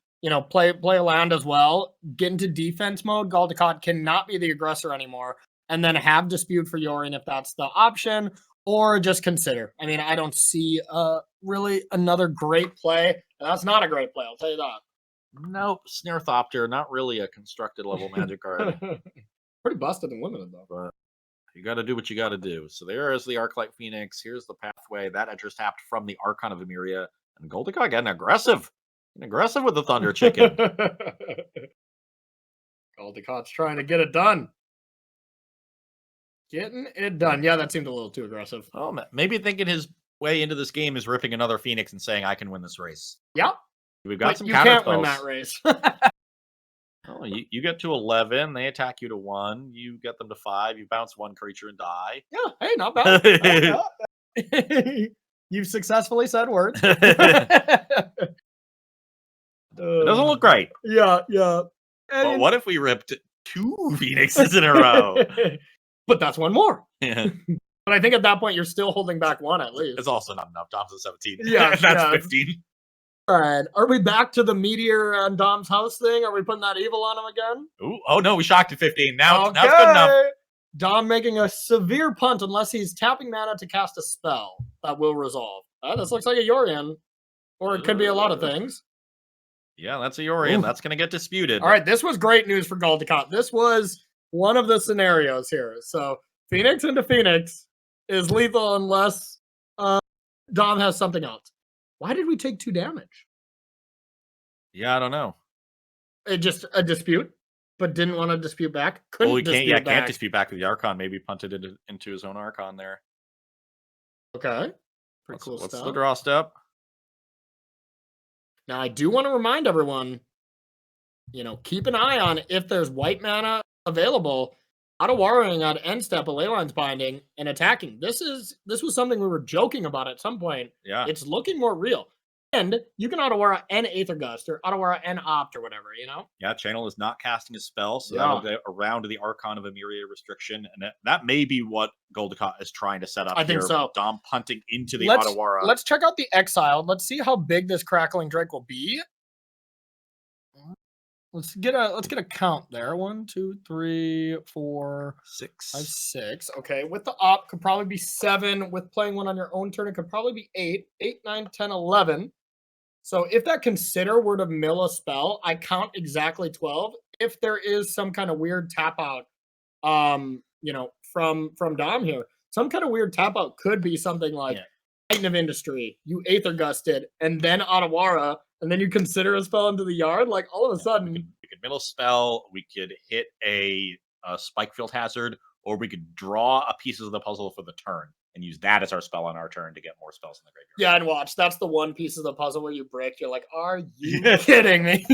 S1: Play a land as well. Get into defense mode. Goldicott cannot be the aggressor anymore, and then have Dispute for Yorion if that's the option, or just consider. I don't see really another great play. That's not a great play. I'll tell you that.
S2: Nope, Snarthopter, not really a constructed level magic card.
S1: Pretty busted and limited though.
S2: But you got to do what you got to do. So there is the Arclight Phoenix. Here's the pathway that enters tapped from the Archon of Emeria, and Goldicott getting aggressive with the Thunder Chicken.
S1: Goldicott's trying to get it done. Getting it done. Yeah, that seemed a little too aggressive.
S2: Oh, maybe thinking his way into this game is ripping another Phoenix and saying, I can win this race.
S1: Yeah.
S2: We've got some
S1: you
S2: counter
S1: can't
S2: spells.
S1: win that race.
S2: Well, Oh, you get to 11. They attack you to 1. You get them to 5. You bounce 1 creature and die.
S1: Yeah, hey, not bad. Not bad. You've successfully said words.
S2: It doesn't look right.
S1: Yeah, yeah.
S2: But what if we ripped 2 Phoenixes in a row?
S1: But that's one more.
S2: Yeah.
S1: But I think at that point you're still holding back 1 at least.
S2: It's also not enough. Dom's at 17.
S1: Yeah,
S2: That's
S1: yeah.
S2: 15.
S1: All right. Are we back to the meteor on Dom's house thing? Are we putting that evil on him again?
S2: Ooh, oh no, we shocked at 15. Now it's good enough.
S1: Dom making a severe punt unless he's tapping mana to cast a spell that will resolve. This looks like a Yorian. Or it could be a lot of things.
S2: Yeah, that's a Yorian. That's going to get disputed.
S1: All right, this was great news for Galdecott. This was one of the scenarios here. So Phoenix into Phoenix is lethal unless Dom has something else. Why did we take 2 damage?
S2: Yeah, I don't know.
S1: It just a dispute, but didn't want to dispute back.
S2: Couldn't dispute back. Can't dispute back with the Archon. Maybe punted it into his own Archon there.
S1: Okay. Pretty cool
S2: What's
S1: stuff.
S2: the draw step?
S1: Now, I do want to remind everyone, keep an eye on if there's white mana available. Auto-warring on end step, a Leyline's Binding, and attacking. This was something we were joking about at some point.
S2: Yeah.
S1: It's looking more real. And you can Auto-Aura and Aether Gust, or Auto-Aura and Opt, or whatever,
S2: Yeah, Channel is not casting a spell, so that'll go around the Archon of Emeria restriction, and that may be what Galdecott is trying to set up
S1: I think so.
S2: Dom punting into the Auto-Aura.
S1: Let's check out the Exiled. Let's see how big this Crackling Drake will be. Let's get a count there. 1, 2, 3, 4,
S2: 6.
S1: 5, 6. Okay, with the Opt could probably be 7. With playing one on your own turn, it could probably be 8. 8, 9, 10, 11. So if that Consider were to mill a spell, I count exactly 12. If there is some kind of weird tap out, from Dom here, some kind of weird tap out could be something like Titan of Industry. You Aether Gusted, and then Auto-Aura, and then you Consider a spell into the yard. Like all of a sudden,
S2: we could middle spell. We could hit a Spike Field Hazard, or we could draw a pieces of the puzzle for the turn and use that as our spell on our turn to get more spells in the graveyard.
S1: Yeah, and watch. That's the one piece of the puzzle where you break. You're like, are you kidding me?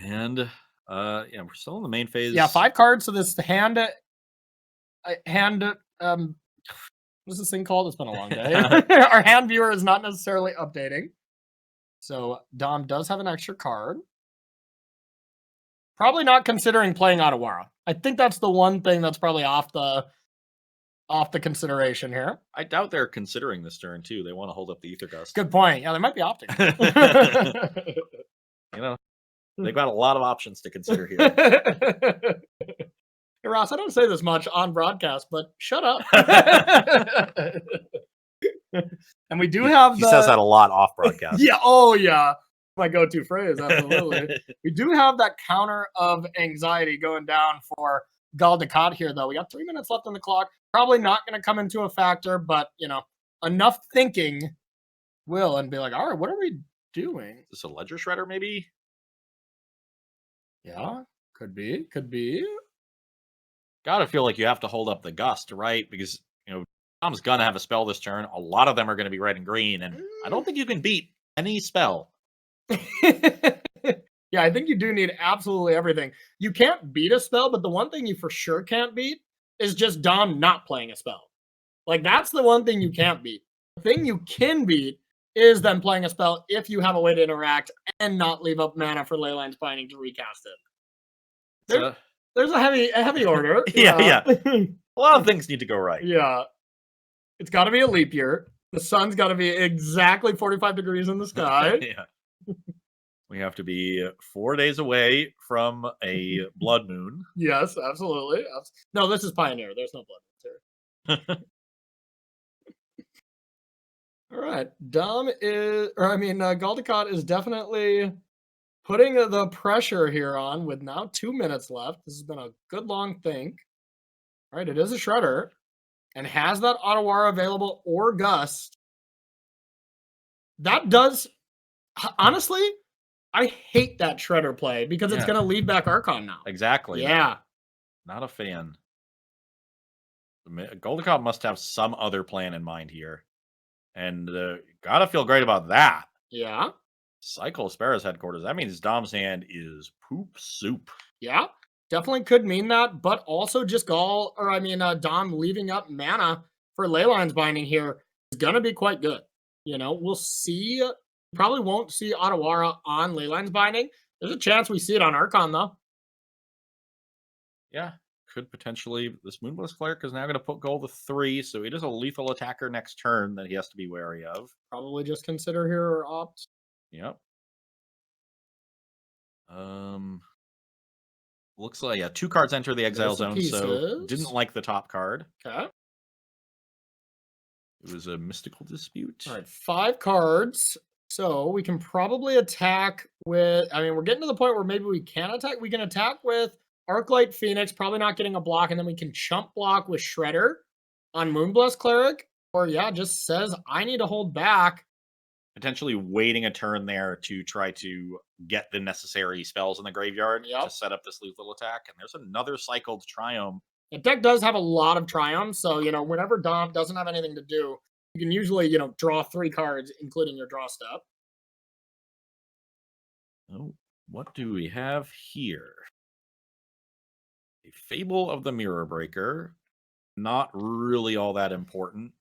S2: And we're still in the main phase.
S1: Yeah, 5 cards. So this hand. What's this thing called? It's been a long day. Our hand viewer is not necessarily updating. So Dom does have an extra card. Probably not considering playing Auto-Aura. I think that's the one thing that's probably off the consideration here.
S2: I doubt they're considering this turn too. They want to hold up the Aether Gust.
S1: Good point. Yeah, they might be opting.
S2: They've got a lot of options to consider here.
S1: Hey, Ross, I don't say this much on broadcast, but shut up. And we do have
S2: he says that a lot off broadcast.
S1: Yeah, oh yeah. My go-to phrase, absolutely. We do have that counter of anxiety going down for Galdecott here, though. We got 3 minutes left on the clock. Probably not going to come into a factor, but, enough thinking will and be like, all right, what are we doing?
S2: Is this a Ledger Shredder, maybe?
S1: Yeah, could be.
S2: Gotta feel like you have to hold up the Gust, right? Because, Tom's gonna have a spell this turn. A lot of them are gonna be red and green, and I don't think you can beat any spell.
S1: Yeah, I think you do need absolutely everything. You can't beat a spell, but the one thing you for sure can't beat is just Dom not playing a spell. Like, that's the one thing you can't beat. The thing you can beat is them playing a spell if you have a way to interact and not leave up mana for Leyline's Binding to recast it. There's a heavy order.
S2: Yeah. A lot of things need to go right.
S1: Yeah. It's got to be a leap year. The sun's got to be exactly 45 degrees in the sky.
S2: Yeah. We have to be 4 days away from a blood moon.
S1: Yes, absolutely. No, this is Pioneer. There's no blood moons here. All right. Galdecott is definitely putting the pressure here on with now 2 minutes left. This has been a good long think. All right, it is a Shredder and has that Auto-Aura available or Gust. That does, honestly, I hate that Shredder play because it's going to lead back Archon now.
S2: Exactly.
S1: Yeah.
S2: Not a fan. Galdecott must have some other plan in mind here. And gotta feel great about that.
S1: Yeah.
S2: Cycle Sparrow's headquarters. That means Dom's hand is poop soup.
S1: Yeah, definitely could mean that, but also just Dom leaving up mana for Leyline's Binding here is gonna be quite good. We'll see. Probably won't see Otawara on Leyline's Binding. There's a chance we see it on Archon though.
S2: Yeah, could potentially. This Moonblast Cleric is now going to put gold to 3, so it is a lethal attacker next turn that he has to be wary of.
S1: Probably just consider here or opt.
S2: Yep. Looks like 2 cards enter the exile
S1: There's the
S2: zone, so
S1: pieces.
S2: didn't like the top card.
S1: Okay.
S2: It was a mystical dispute.
S1: All right, 5 cards. So we can probably attack with. We're getting to the point where maybe we can attack. We can attack with Arclight Phoenix, probably not getting a block, and then we can chump block with Shredder on Moonblast Cleric. Or just says I need to hold back.
S2: Potentially waiting a turn there to try to get the necessary spells in the graveyard to set up this lethal attack. And there's another cycled Triome.
S1: The deck does have a lot of Triomes, so whenever Dom doesn't have anything to do, you can usually draw 3 cards, including your draw step.
S2: Oh, what do we have here? A Fable of the Mirror Breaker. Not really all that important.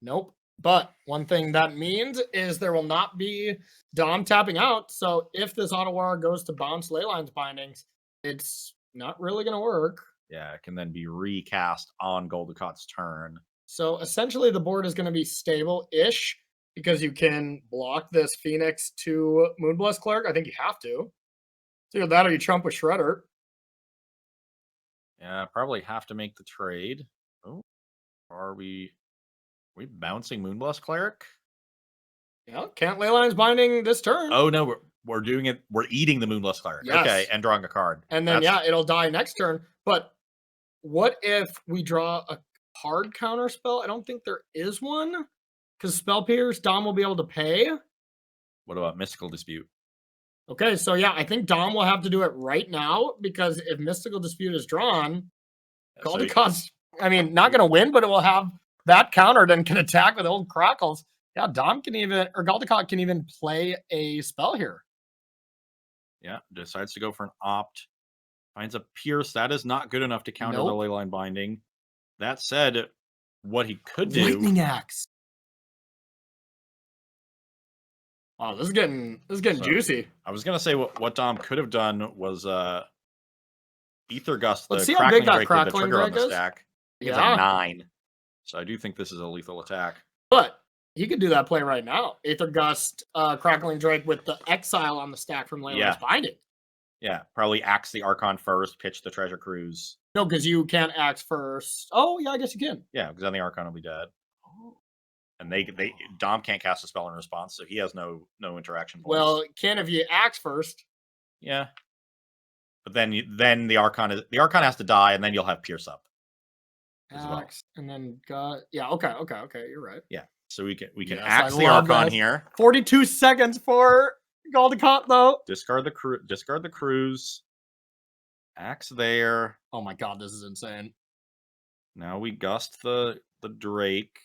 S1: Nope. But one thing that means is there will not be Dom tapping out. So if this Otawara goes to bounce Leyline's Bindings, it's not really going to work.
S2: Yeah, it can then be recast on Goldacot's turn.
S1: So essentially the board is going to be stable-ish because you can block this Phoenix to Moonblast Cleric. I think you have to. So that or you trump with Shredder.
S2: Yeah, probably have to make the trade. Oh, are we bouncing Moonblast Cleric?
S1: Yeah, can't Leyline's Binding this turn.
S2: Oh no, we're doing it. We're eating the Moonblast Cleric.
S1: Yes.
S2: Okay, and drawing a card.
S1: And then it'll die next turn. But what if we draw a card counter spell? I don't think there is one. Because Spell Pierce, Dom will be able to pay.
S2: What about Mystical Dispute?
S1: Okay, so I think Dom will have to do it right now because if Mystical Dispute is drawn, Goldacot's, not going to win, but it will have that countered and can attack with old Crackles. Yeah, Goldacot can even play a spell here.
S2: Yeah, decides to go for an opt. Finds a Pierce. That is not good enough to counter the Leyline Binding. That said, what he could do...
S1: Lightning Axe. Wow, this is getting juicy.
S2: I was gonna say what Dom could have done was Ether Gust.
S1: Let's see how big that Crackling Drake is.
S2: Stack. It's a 9. So I do think this is a lethal attack.
S1: But he could do that play right now. Aether Gust, Crackling Drake with the Exile on the stack from Leyline's Binding.
S2: Yeah, probably axe the Archon first, pitch the Treasure Cruise.
S1: No, because you can't axe first. Oh, yeah, I guess you can.
S2: Yeah, because then the Archon will be dead. And Dom can't cast a spell in response, so he has no interaction points.
S1: Well, can if you axe first.
S2: Yeah. But then the Archon has to die, and then you'll have Pierce up.
S1: Axe and then okay, you're right.
S2: Yeah. So we can axe the Archon here.
S1: 42 seconds for Goldacot though.
S2: Discard the cruise. Axe there.
S1: Oh my god, this is insane.
S2: Now we gust the Drake.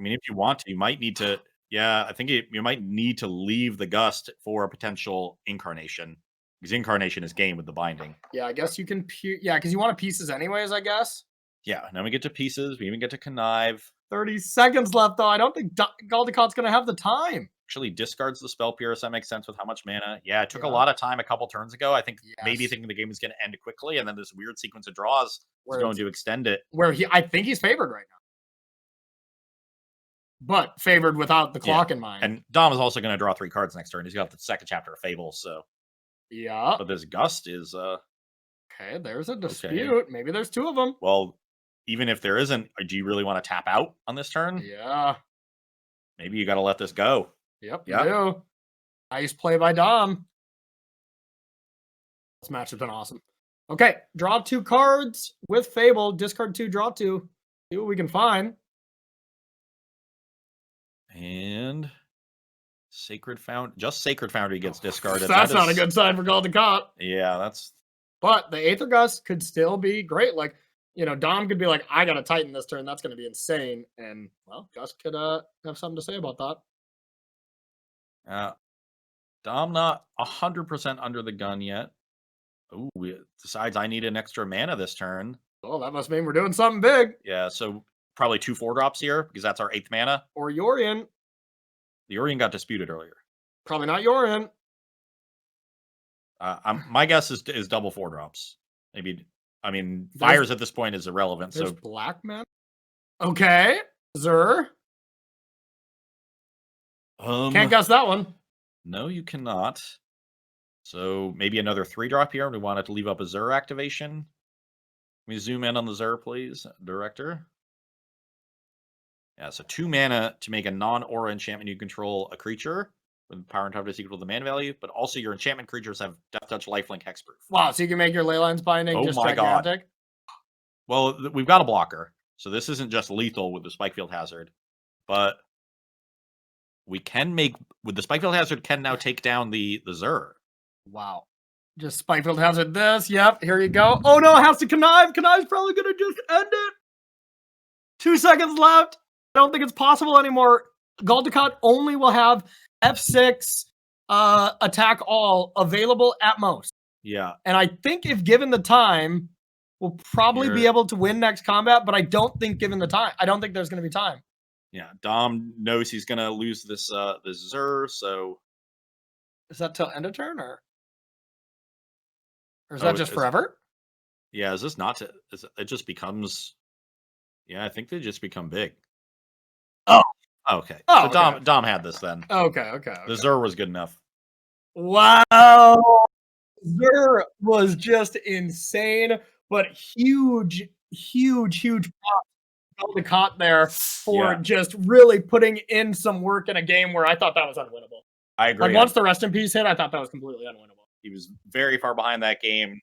S2: If you want to, you might need to. Yeah, I think you might need to leave the gust for a potential incarnation, because incarnation is game with the binding.
S1: Yeah, I guess you can. Because you want pieces anyways, I guess.
S2: Yeah, now we get to pieces. We even get to connive.
S1: 30 seconds left, though. I don't think Goldacot's going to have the time.
S2: Actually discards the Spell Pierce. That makes sense with how much mana. Yeah, it took a lot of time a couple turns ago. I think maybe thinking the game is going to end quickly, and then this weird sequence of draws is going to extend it.
S1: I think he's favored right now. But favored without the clock in mind.
S2: And Dom is also going to draw 3 cards next turn. He's got the second chapter of Fable, so.
S1: Yeah.
S2: But this Gust is...
S1: Okay, there's a dispute. Okay. Maybe there's 2 of them.
S2: Well, even if there isn't, do you really want to tap out on this turn?
S1: Yeah.
S2: Maybe you got to let this go.
S1: Yep, you do. Nice play by Dom. This match has been awesome. Okay, draw 2 cards with Fable. Discard 2, draw 2. See what we can find.
S2: And Sacred Foundry gets discarded.
S1: That's not a good sign for Goldacot.
S2: Yeah, that's...
S1: But the Aether Gust could still be great. Like, Dom could be like, I got to tighten this turn. That's going to be insane. And, well, Gust could have something to say about that.
S2: Dom not 100% under the gun yet. Ooh, decides I need an extra mana this turn.
S1: Well, that must mean we're doing something big.
S2: Yeah, so probably 2 4-drops here because that's our 8th mana.
S1: Or Yorion.
S2: The Orion got disputed earlier.
S1: Probably not Yorion.
S2: My guess is double 4-drops. Maybe. I mean,
S1: There's-
S2: fires at this point is irrelevant.
S1: There's
S2: So
S1: black man. Okay, Zur. Can't guess that one.
S2: No, you cannot. So maybe another 3-drop here. We wanted to leave up a Zur activation. Let me zoom in on the Zur, please, director. Yeah, so 2 mana to make a non-aura enchantment you control a creature with power and toughness equal to the mana value, but also your enchantment creatures have Death Touch, Lifelink, Hexproof.
S1: Wow, so you can make your Leyline's Binding
S2: Oh
S1: just
S2: my God.
S1: gigantic?
S2: Well, we've got a blocker, so this isn't just lethal with the Spikefield Hazard, but we can make with the Spikefield Hazard can now take down the Zur.
S1: Wow. Just Spikefield Hazard this. Yep, here you go. Oh no, it has to connive. Connive's probably gonna just end it. 2 seconds left. I don't think it's possible anymore. Galdecott only will have F6 attack all available at most.
S2: Yeah.
S1: And I think if given the time, we'll probably be able to win next combat, but I don't think given the time, I don't think there's gonna be time.
S2: Yeah. Dom knows he's gonna lose this this Zur, so
S1: Is that till end of turn or is
S2: Oh,
S1: that just forever?
S2: yeah, is this not to it just becomes yeah, I think they just become big.
S1: Oh.
S2: Okay.
S1: Oh,
S2: So
S1: okay.
S2: Dom had this then.
S1: Okay.
S2: The Zur was good enough.
S1: Wow. Zur was just insane, but huge props to Caldecott there for
S2: Yeah.
S1: just really putting in some work in a game where I thought that was unwinnable.
S2: I agree.
S1: Like once the rest in peace hit, I thought that was completely unwinnable.
S2: He was very far behind that game.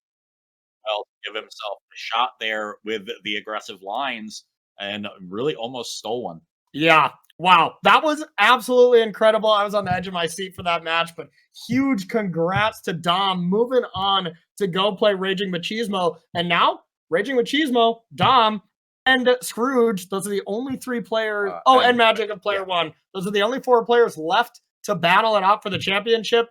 S2: Well, give himself a shot there with the aggressive lines and really almost stole one.
S1: Yeah. Wow. That was absolutely incredible. I was on the edge of my seat for that match, but huge congrats to Dom moving on to go play Raging Machismo. And now, Raging Machismo, Dom, and Scrooge, those are the only 3 players. And Magic of Player 1. Those are the only 4 players left to battle it out for the championship.